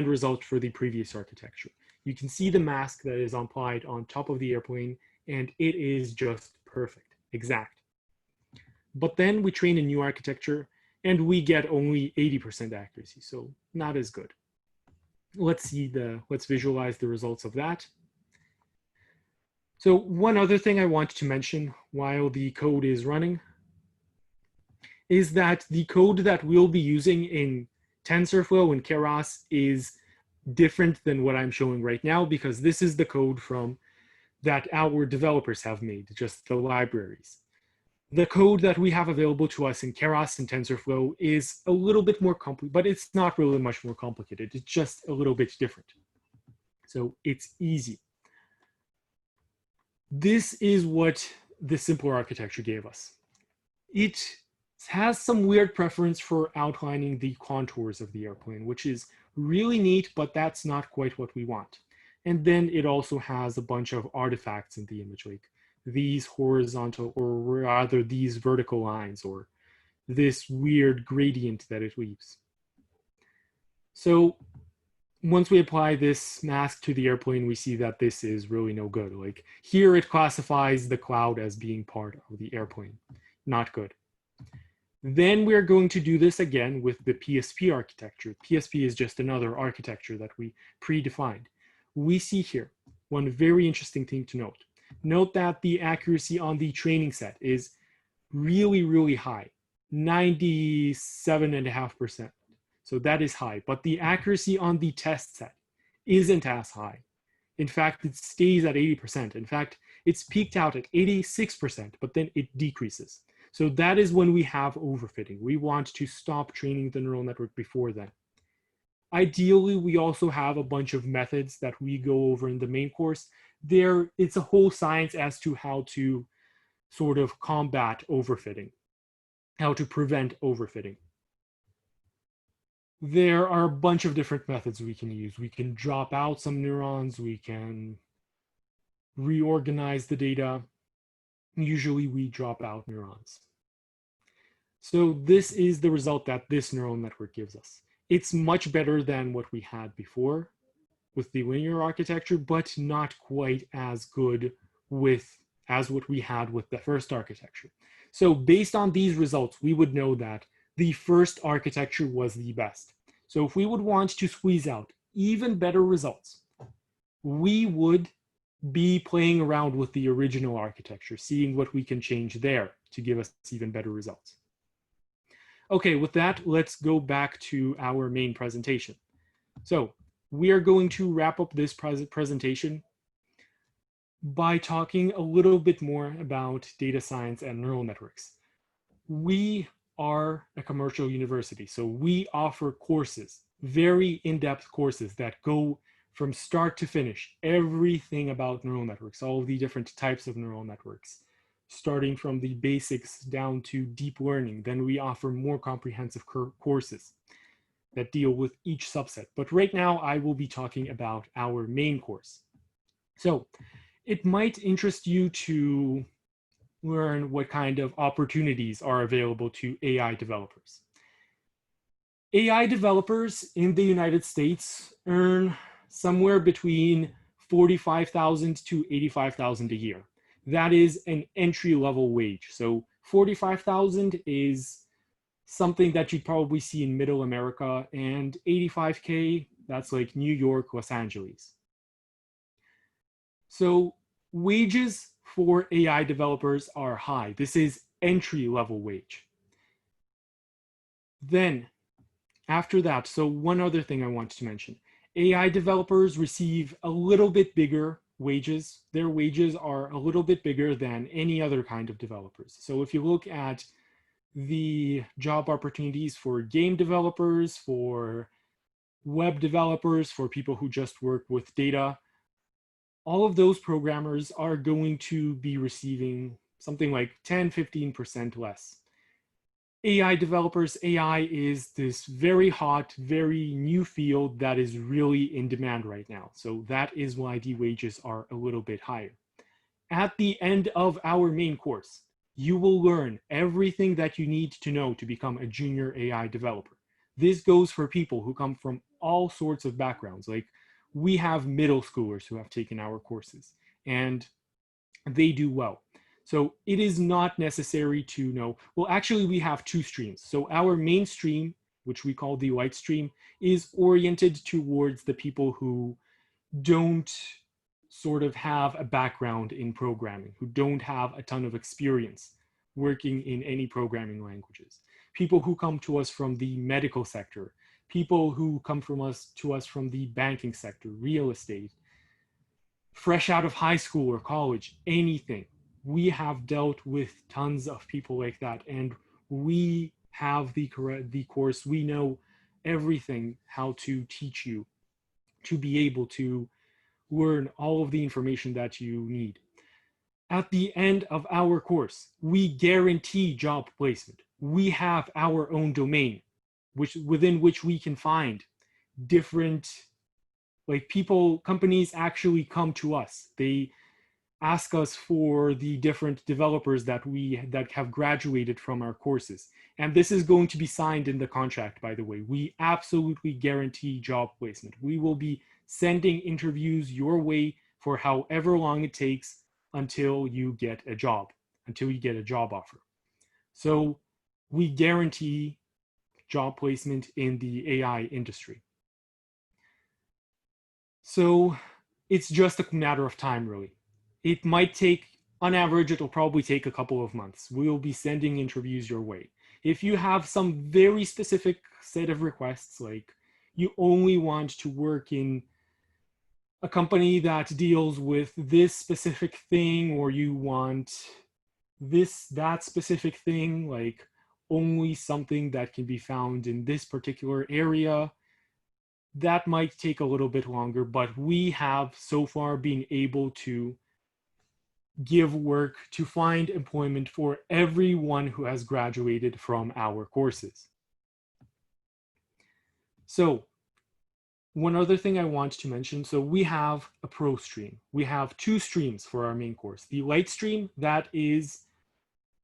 result for the previous architecture. You can see the mask that is applied on top of the airplane, and it is just perfect, exact. But then we train a new architecture, and we get only 80% accuracy, so not as good. Let's visualize the results of that. So one other thing I want to mention while the code is running is that the code that we'll be using in TensorFlow and Keras is different than what I'm showing right now, because this is the code that our developers have made, just the libraries. The code that we have available to us in Keras and TensorFlow is a little bit more complicated, but it's not really much more complicated. It's just a little bit different. So it's easy. This is what the simpler architecture gave us. It has some weird preference for outlining the contours of the airplane, which is really neat, but that's not quite what we want. And then it also has a bunch of artifacts in the image, like these horizontal, or rather these vertical lines, or this weird gradient that it leaves. So once we apply this mask to the airplane, we see that this is really no good. Like here, it classifies the cloud as being part of the airplane. Not good. Then we're going to do this again with the PSP architecture. PSP is just another architecture that we predefined. We see here one very interesting thing to note. Note that the accuracy on the training set is really, really high, 97.5%. So that is high, but the accuracy on the test set isn't as high. In fact, it stays at 80%. In fact, it's peaked out at 86%, but then it decreases. So that is when we have overfitting. We want to stop training the neural network before then. Ideally, we also have a bunch of methods that we go over in the main course. It's a whole science as to how to sort of combat overfitting, how to prevent overfitting. There are a bunch of different methods we can use. We can drop out some neurons, we can reorganize the data. Usually we drop out neurons. So this is the result that this neural network gives us. It's much better than what we had before with the linear architecture, but not quite as good as what we had with the first architecture. So based on these results, we would know that the first architecture was the best. So if we would want to squeeze out even better results, we would be playing around with the original architecture, seeing what we can change there to give us even better results. Okay, with that, let's go back to our main presentation. So we are going to wrap up this presentation by talking a little bit more about data science and neural networks. We are a commercial university, so we offer courses, very in-depth courses that go from start to finish, everything about neural networks, all of the different types of neural networks, starting from the basics down to deep learning. Then we offer more comprehensive courses that deal with each subset. But right now, I will be talking about our main course. So it might interest you to learn what kind of opportunities are available to AI developers. AI developers in the United States earn somewhere between $45,000 to $85,000 a year. That is an entry-level wage. So $45,000 is something that you'd probably see in Middle America, and $85K, that's like New York, Los Angeles. So wages for AI developers are high. This is entry-level wage. Then after that, so one other thing I want to mention, AI developers receive a little bit bigger wages. Their wages are a little bit bigger than any other kind of developers. So if you look at the job opportunities for game developers, for web developers, for people who just work with data, all of those programmers are going to be receiving something like 10–15% less. AI developers, AI is this very hot, very new field that is really in demand right now. So that is why the wages are a little bit higher. At the end of our main course, you will learn everything that you need to know to become a junior AI developer. This goes for people who come from all sorts of backgrounds. Like we have middle schoolers who have taken our courses and they do well. So it is not necessary to know, well, actually we have two streams. So our main stream, which we call the light stream, is oriented towards the people who don't sort of have a background in programming, who don't have a ton of experience working in any programming languages. People who come to us from the medical sector, people who come to us from the banking sector, real estate, fresh out of high school or college, anything. We have dealt with tons of people like that, and we have the course. We know everything how to teach you to be able to learn all of the information that you need. At the end of our course, we guarantee job placement. we have our own domain, within which we can find different, like, people, companies actually come to us. They ask us for the different developers that have graduated from our courses. And this is going to be signed in the contract, by the way. We absolutely guarantee job placement. We will be sending interviews your way for however long it takes until you get a job, until you get a job offer. So we guarantee job placement in the AI industry. So it's just a matter of time, really. It might take, on average, it'll probably take a couple of months. We'll be sending interviews your way. If you have some very specific set of requests, like you only want to work in a company that deals with this specific thing, or you want that specific thing, like only something that can be found in this particular area, that might take a little bit longer, but we have so far been able to give work to find employment for everyone who has graduated from our courses. So one other thing I want to mention, so we have a pro stream. We have 2 streams for our main course. The light stream, that is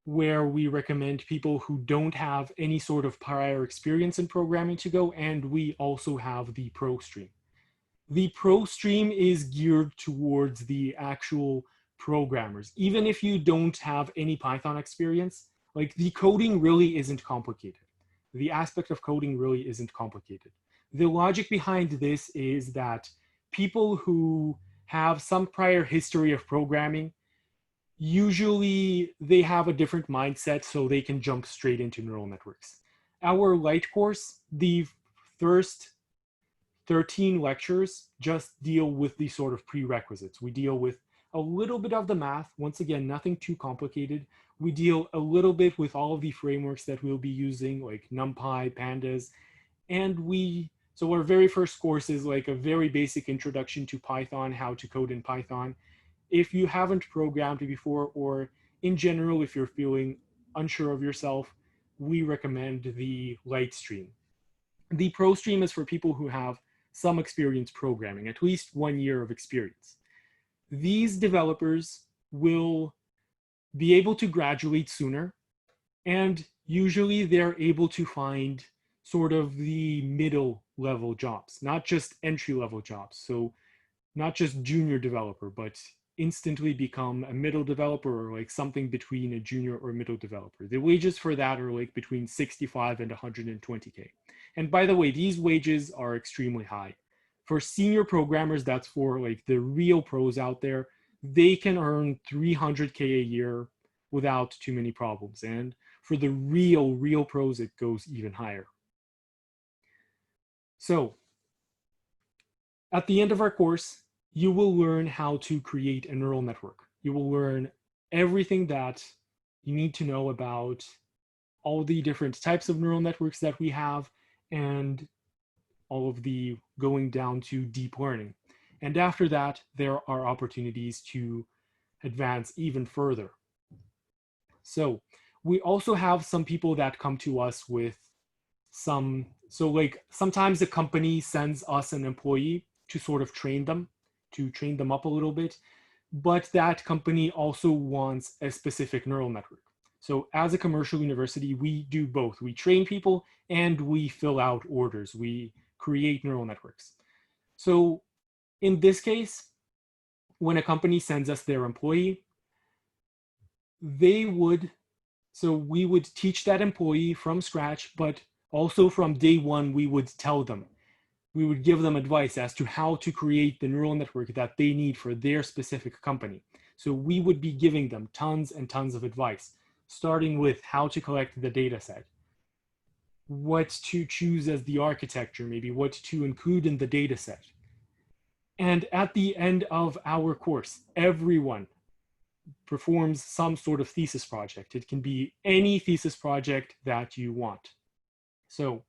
where we recommend people who don't have any sort of prior experience in programming to go, and we also have the pro stream. The pro stream is geared towards the actual programmers. Even if you don't have any Python experience, like, the coding really isn't complicated. The aspect of coding really isn't complicated. The logic behind this is that people who have some prior history of programming, usually they have a different mindset, so they can jump straight into neural networks. Our light course, the first 13 lectures just deal with the sort of prerequisites. We deal with a little bit of the math. Once again, nothing too complicated. We deal a little bit with all of the frameworks that we'll be using, like NumPy, Pandas, and so our very first course is like a very basic introduction to Python, how to code in Python. If you haven't programmed before, or in general, if you're feeling unsure of yourself, we recommend the light stream. The pro stream is for people who have some experience programming, at least 1 year of experience. These developers will be able to graduate sooner, and usually they're able to find sort of the middle level jobs, not just entry level jobs. So not just junior developer, but instantly become a middle developer, or like something between a junior or middle developer. The wages for that are like between 65 and 120K. And by the way, these wages are extremely high. For senior programmers, that's for like the real pros out there, they can earn 300K a year without too many problems. And for the real pros, it goes even higher. So at the end of our course, you will learn how to create a neural network. You will learn everything that you need to know about all the different types of neural networks that we have, and all of the going down to deep learning. And after that, there are opportunities to advance even further. So we also have some people that come to us with so like sometimes the company sends us an employee to sort of train them up a little bit, but that company also wants a specific neural network. So as a commercial university, we do both. We train people and we fill out orders. We create neural networks. So in this case, when a company sends us their employee, we would teach that employee from scratch, but also from day one, we would give them advice as to how to create the neural network that they need for their specific company. So we would be giving them tons and tons of advice, starting with how to collect the data set, what to choose as the architecture, maybe what to include in the data set. And at the end of our course, everyone performs some sort of thesis project. It can be any thesis project that you want. So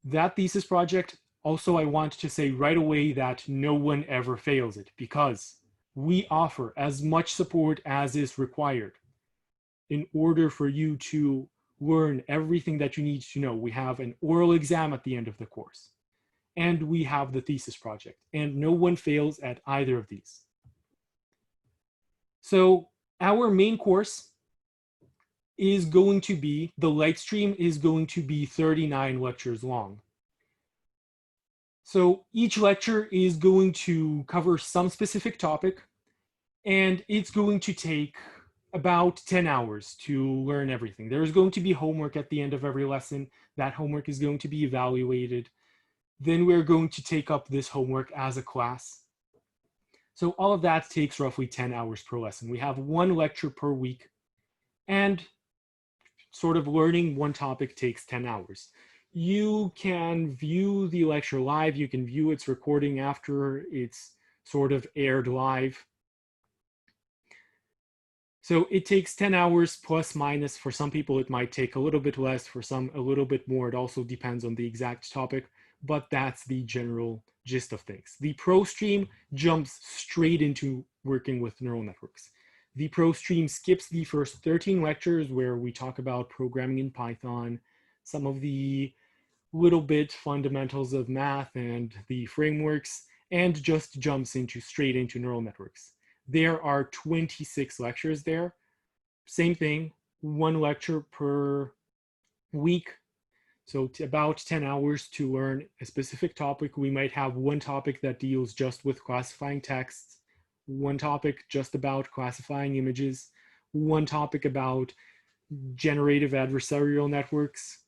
that thesis project, also I want to say right away that no one ever fails it, because we offer as much support as is required in order for you to learn everything that you need to know. We have an oral exam at the end of the course, and we have the thesis project, and no one fails at either of these. So our main course is going to be, the light stream is going to be 39 lectures long. So each lecture is going to cover some specific topic, and it's going to take about 10 hours to learn everything. There's going to be homework at the end of every lesson. That homework is going to be evaluated. Then we're going to take up this homework as a class. So all of that takes roughly 10 hours per lesson. We have one lecture per week, and sort of learning one topic takes 10 hours. You can view the lecture live. You can view its recording after it's sort of aired live. So it takes 10 hours plus minus. For some people, it might take a little bit less. For some, a little bit more. It also depends on the exact topic, but that's the general gist of things. The pro stream jumps straight into working with neural networks. The pro stream skips the first 13 lectures where we talk about programming in Python, some of the little bit fundamentals of math and the frameworks, and just jumps straight into neural networks. There are 26 lectures there. Same thing, one lecture per week. So about 10 hours to learn a specific topic. We might have one topic that deals just with classifying texts, one topic just about classifying images, one topic about generative adversarial networks,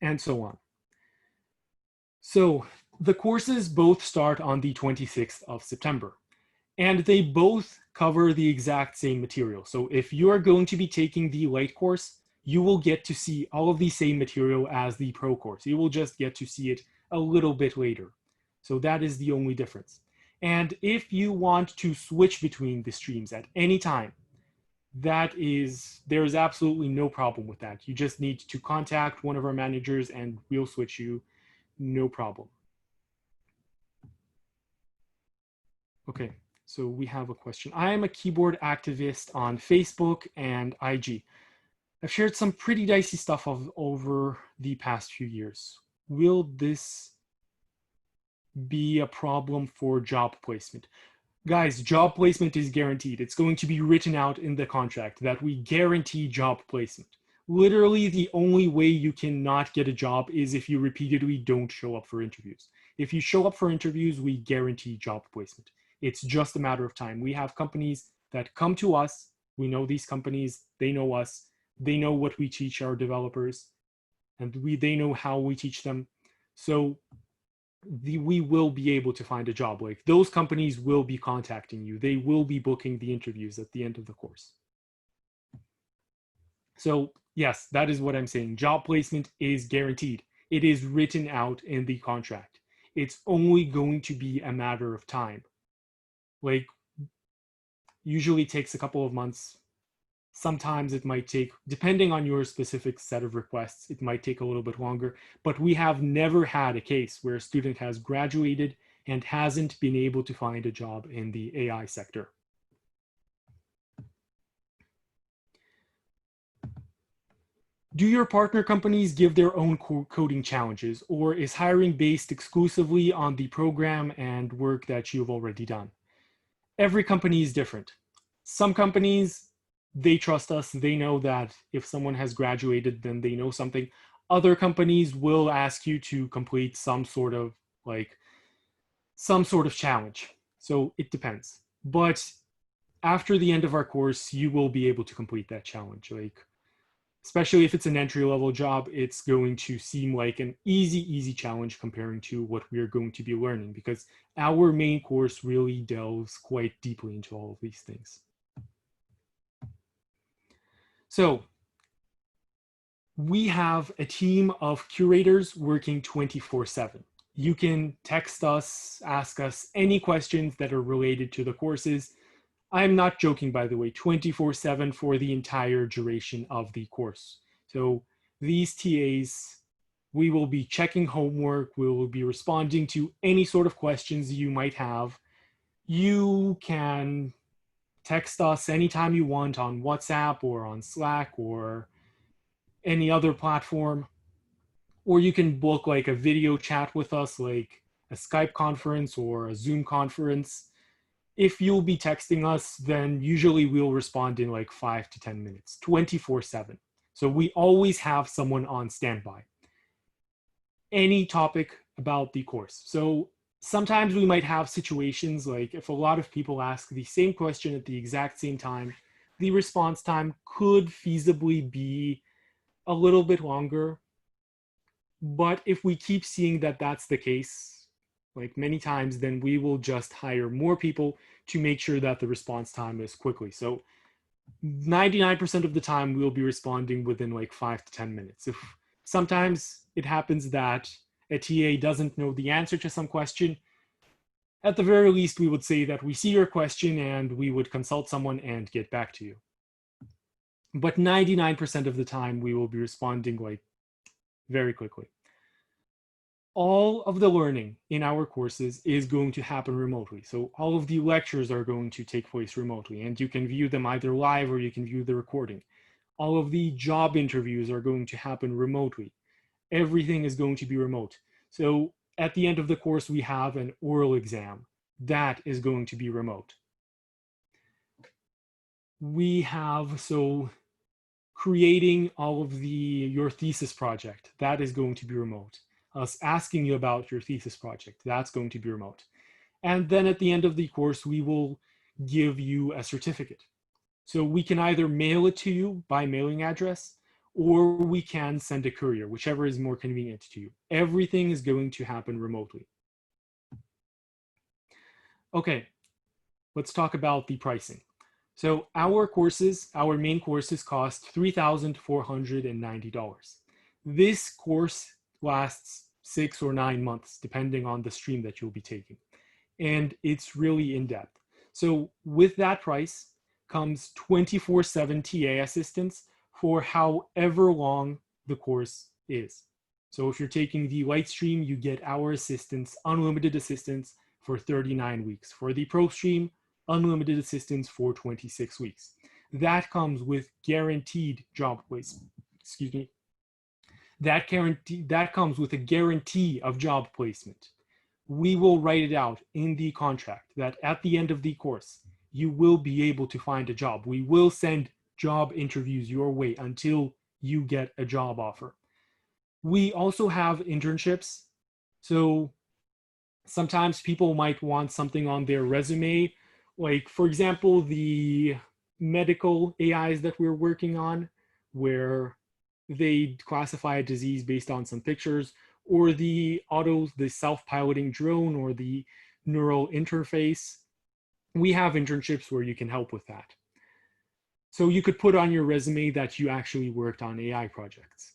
and so on. So the courses both start on the 26th of September, and they both cover the exact same material. So if you are going to be taking the light course, you will get to see all of the same material as the pro course. You will just get to see it a little bit later. So that is the only difference. And if you want to switch between the streams at any time, there is absolutely no problem with that. You just need to contact one of our managers and we'll switch you, no problem. Okay, so we have a question. I am a keyboard activist on Facebook and IG. I've shared some pretty dicey stuff over the past few years. Will this be a problem for job placement? Guys, job placement is guaranteed. It's going to be written out in the contract that we guarantee job placement. Literally, the only way you cannot get a job is if you repeatedly don't show up for interviews. If you show up for interviews, we guarantee job placement. It's just a matter of time. We have companies that come to us. We know these companies, they know us. They know what we teach our developers, and they know how we teach them. So we will be able to find a job. Like, those companies will be contacting you. They will be booking the interviews at the end of the course. So yes, that is what I'm saying. Job placement is guaranteed. It is written out in the contract. It's only going to be a matter of time. Like, usually takes a couple of months. Sometimes it might take, depending on your specific set of requests, it might take a little bit longer, but we have never had a case where a student has graduated and hasn't been able to find a job in the AI sector. Do your partner companies give their own coding challenges, or is hiring based exclusively on the program and work that you've already done? Every company is different. Some companies, they trust us. They know that if someone has graduated, then they know something. Other companies will ask you to complete some sort of challenge. So it depends. But after the end of our course, you will be able to complete that challenge. Especially if it's an entry-level job, it's going to seem like an easy challenge comparing to what we're going to be learning, because our main course really delves quite deeply into all of these things. So we have a team of curators working 24/7. You can text us, ask us any questions that are related to the courses. I'm not joking, by the way, 24/7 for the entire duration of the course. So these TAs, we will be checking homework, we will be responding to any sort of questions you might have. You can text us anytime you want on WhatsApp or on Slack or any other platform, or you can book like a video chat with us, like a Skype conference or a Zoom conference. If you'll be texting us, then usually we'll respond in like 5 to 10 minutes, 24/7. So we always have someone on standby. Any topic about the course. So sometimes we might have situations like if a lot of people ask the same question at the exact same time, the response time could feasibly be a little bit longer. But if we keep seeing that that's the case, like many times, then we will just hire more people to make sure that the response time is quickly. So 99% of the time we'll be responding within like 5 to 10 minutes. If sometimes it happens that a TA doesn't know the answer to some question, at the very least we would say that we see your question and we would consult someone and get back to you. But 99% of the time we will be responding like very quickly. All of the learning in our courses is going to happen remotely. So all of the lectures are going to take place remotely, and you can view them either live or you can view the recording. All of the job interviews are going to happen remotely. Everything is going to be remote. So at the end of the course, we have an oral exam. That is going to be remote. We have, so creating all of your thesis project, that is going to be remote. Us asking you about your thesis project, that's going to be remote. And then at the end of the course, we will give you a certificate. So we can either mail it to you by mailing address, or we can send a courier, whichever is more convenient to you. Everything is going to happen remotely. Okay, let's talk about the pricing. So our main courses cost $3,490. This course lasts 6 or 9 months, depending on the stream that you'll be taking. And it's really in-depth. So with that price comes 24/7 TA assistance for however long the course is. So if you're taking the light stream, you get our assistance, unlimited assistance for 39 weeks. For the pro stream, unlimited assistance for 26 weeks. That comes with guaranteed job placement. Excuse me. That comes with a guarantee of job placement. We will write it out in the contract that at the end of the course, you will be able to find a job. We will send job interviews your way until you get a job offer. We also have internships. So sometimes people might want something on their resume, like for example, the medical AIs that we're working on, where they classify a disease based on some pictures, or the self-piloting drone, or the neural interface. We have internships where you can help with that. So you could put on your resume that you actually worked on AI projects.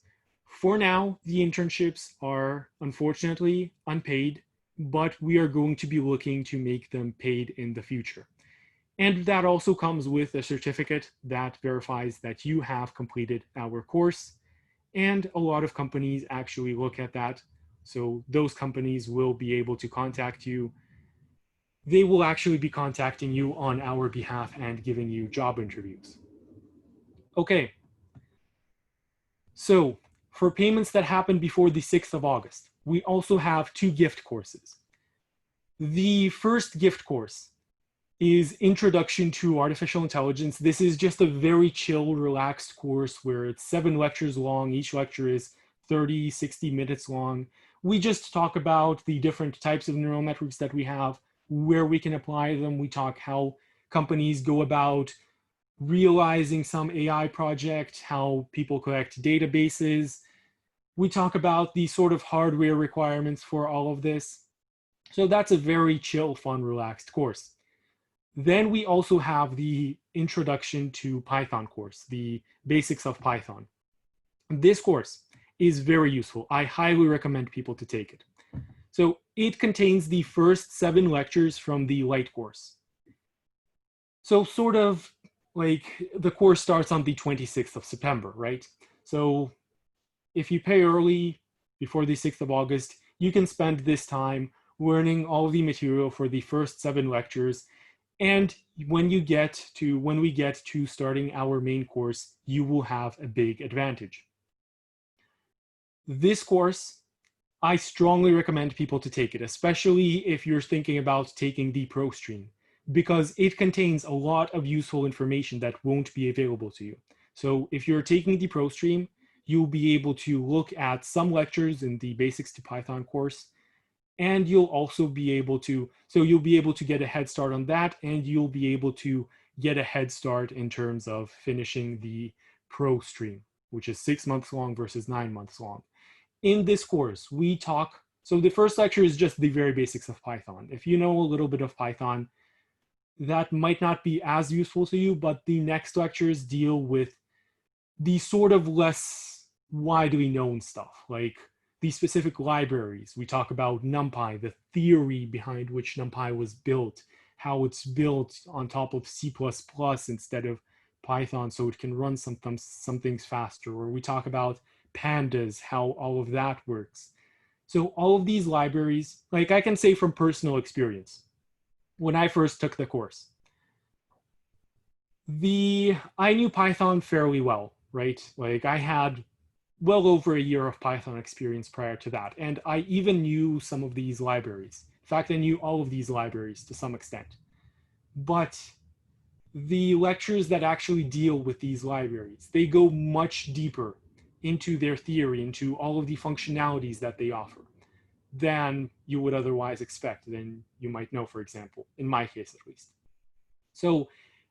For now, the internships are unfortunately unpaid, but we are going to be looking to make them paid in the future. And that also comes with a certificate that verifies that you have completed our course. And a lot of companies actually look at that. So those companies will be able to contact you. They will actually be contacting you on our behalf and giving you job interviews. Okay. So for payments that happen before the 6th of August, we also have 2 gift courses. The first gift course is Introduction to Artificial Intelligence. This is just a very chill, relaxed course where it's 7 lectures long. Each lecture is 30, 60 minutes long. We just talk about the different types of neural networks that we have, where we can apply them. We talk how companies go about realizing some AI project, how people collect databases. We talk about the sort of hardware requirements for all of this. So that's a very chill, fun, relaxed course. Then we also have the Introduction to Python course, the basics of Python. This course is very useful. I highly recommend people to take it. So it contains the first 7 lectures from the light course. So sort of like the course starts on the 26th of September, right? So if you pay early before the 6th of August, you can spend this time learning all of the material for the first 7 lectures. And when we get to starting our main course, you will have a big advantage. This course, I strongly recommend people to take it, especially if you're thinking about taking the Pro Stream, because it contains a lot of useful information that won't be available to you. So if you're taking the Pro Stream, you'll be able to look at some lectures in the Basics to Python course, and you'll also be able to, so you'll be able to get a head start on that, and you'll be able to get a head start in terms of finishing the Pro Stream, which is 6 months long versus 9 months long. In this course, we talk, so the first lecture is just the very basics of Python. If you know a little bit of Python, that might not be as useful to you, but the next lectures deal with the sort of less widely known stuff, like the specific libraries. We talk about NumPy, the theory behind which NumPy was built, how it's built on top of C++ instead of Python so it can run some things faster. Or we talk about pandas, how all of that works. So all of these libraries, like I can say from personal experience, when I first took the course, I knew Python fairly well, right? Like I had well over a year of Python experience prior to that. And I even knew some of these libraries. In fact, I knew all of these libraries to some extent. But the lectures that actually deal with these libraries, they go much deeper into their theory, into all of the functionalities that they offer than you would otherwise expect, than you might know, for example, in my case at least. So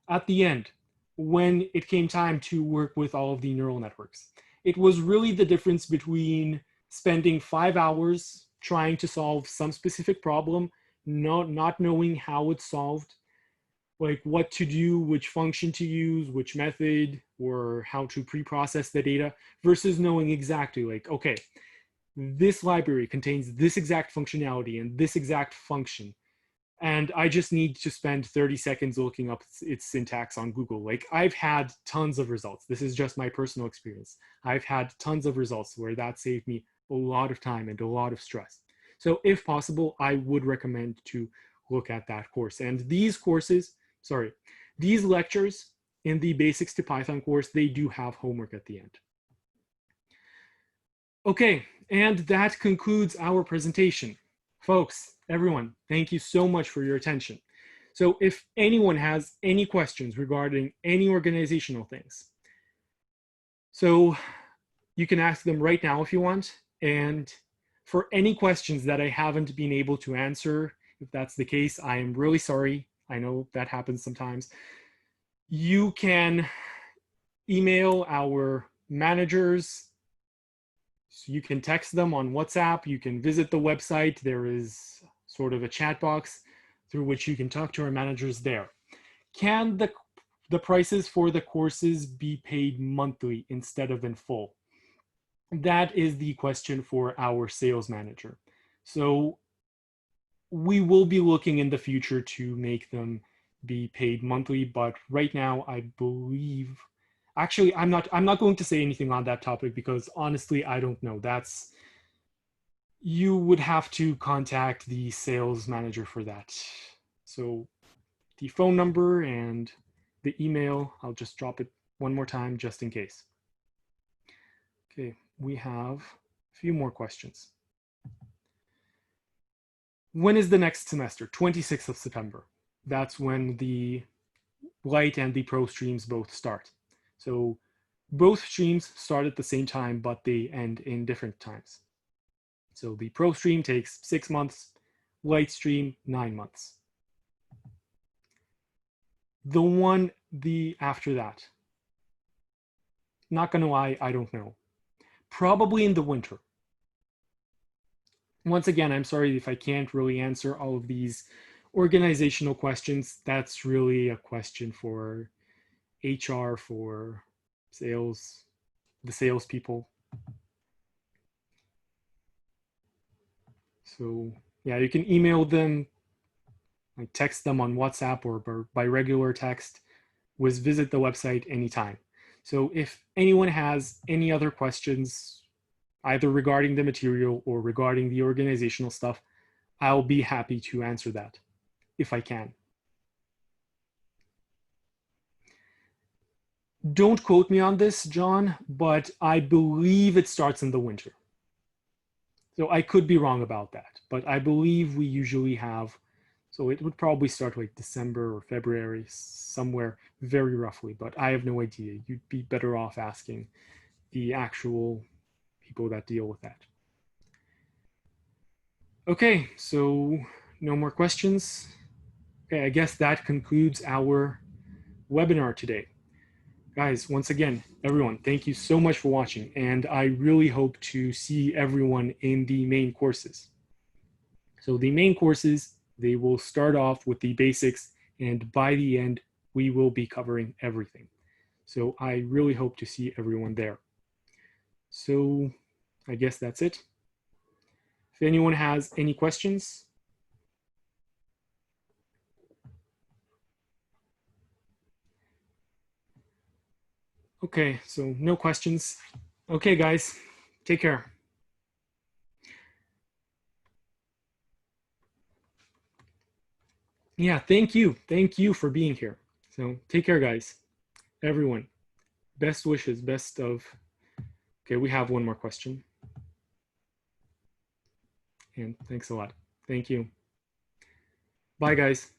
at the end, when it came time to work with all of the neural networks, it was really the difference between spending 5 hours trying to solve some specific problem, not knowing how it's solved, like what to do, which function to use, which method, or how to pre-process the data, versus knowing exactly like, okay, this library contains this exact functionality and this exact function, and I just need to spend 30 seconds looking up its syntax on Google. Like I've had tons of results. This is just my personal experience. I've had tons of results where that saved me a lot of time and a lot of stress. So if possible, I would recommend to look at that course. And these lectures in the Basics to Python course, they do have homework at the end. Okay, and that concludes our presentation. Folks, everyone, thank you so much for your attention. So if anyone has any questions regarding any organizational things, so you can ask them right now if you want. And for any questions that I haven't been able to answer, if that's the case, I am really sorry. I know that happens sometimes. You can email our managers. So you can text them on WhatsApp. You can visit the website. There is sort of a chat box through which you can talk to our managers there. Can the prices for the courses be paid monthly instead of in full? That is the question for our sales manager. So we will be looking in the future to make them be paid monthly, but right now I believe, actually I'm not going to say anything on that topic because honestly I don't know. You would have to contact the sales manager for that. So the phone number and the email, I'll just drop it one more time just in case. Okay, we have a few more questions. When is the next semester? 26th of September. That's when the Lite and the Pro streams both start. So both streams start at the same time, but they end in different times. So the Pro stream takes 6 months, Lite stream 9 months. The after that, not gonna lie, I don't know. Probably in the winter. Once again, I'm sorry if I can't really answer all of these organizational questions. That's really a question for HR, for sales, the salespeople. So yeah, you can email them, like text them on WhatsApp or by regular text. Visit the website anytime. So if anyone has any other questions, either regarding the material or regarding the organizational stuff, I'll be happy to answer that if I can. Don't quote me on this, John, but I believe it starts in the winter. So I could be wrong about that, but I believe we usually have, so it would probably start like December or February, somewhere very roughly, but I have no idea. You'd be better off asking the actual people that deal with that. Okay, so no more questions. Okay, I guess that concludes our webinar today. Guys, once again, everyone, thank you so much for watching, and I really hope to see everyone in the main courses. So the main courses, they will start off with the basics, and by the end, we will be covering everything. So I really hope to see everyone there. So I guess that's it. If anyone has any questions. Okay, so no questions. Okay, guys, take care. Yeah, thank you. Thank you for being here. So take care, guys. Everyone, best wishes, best of. Okay, we have one more question. And thanks a lot. Thank you. Bye, guys.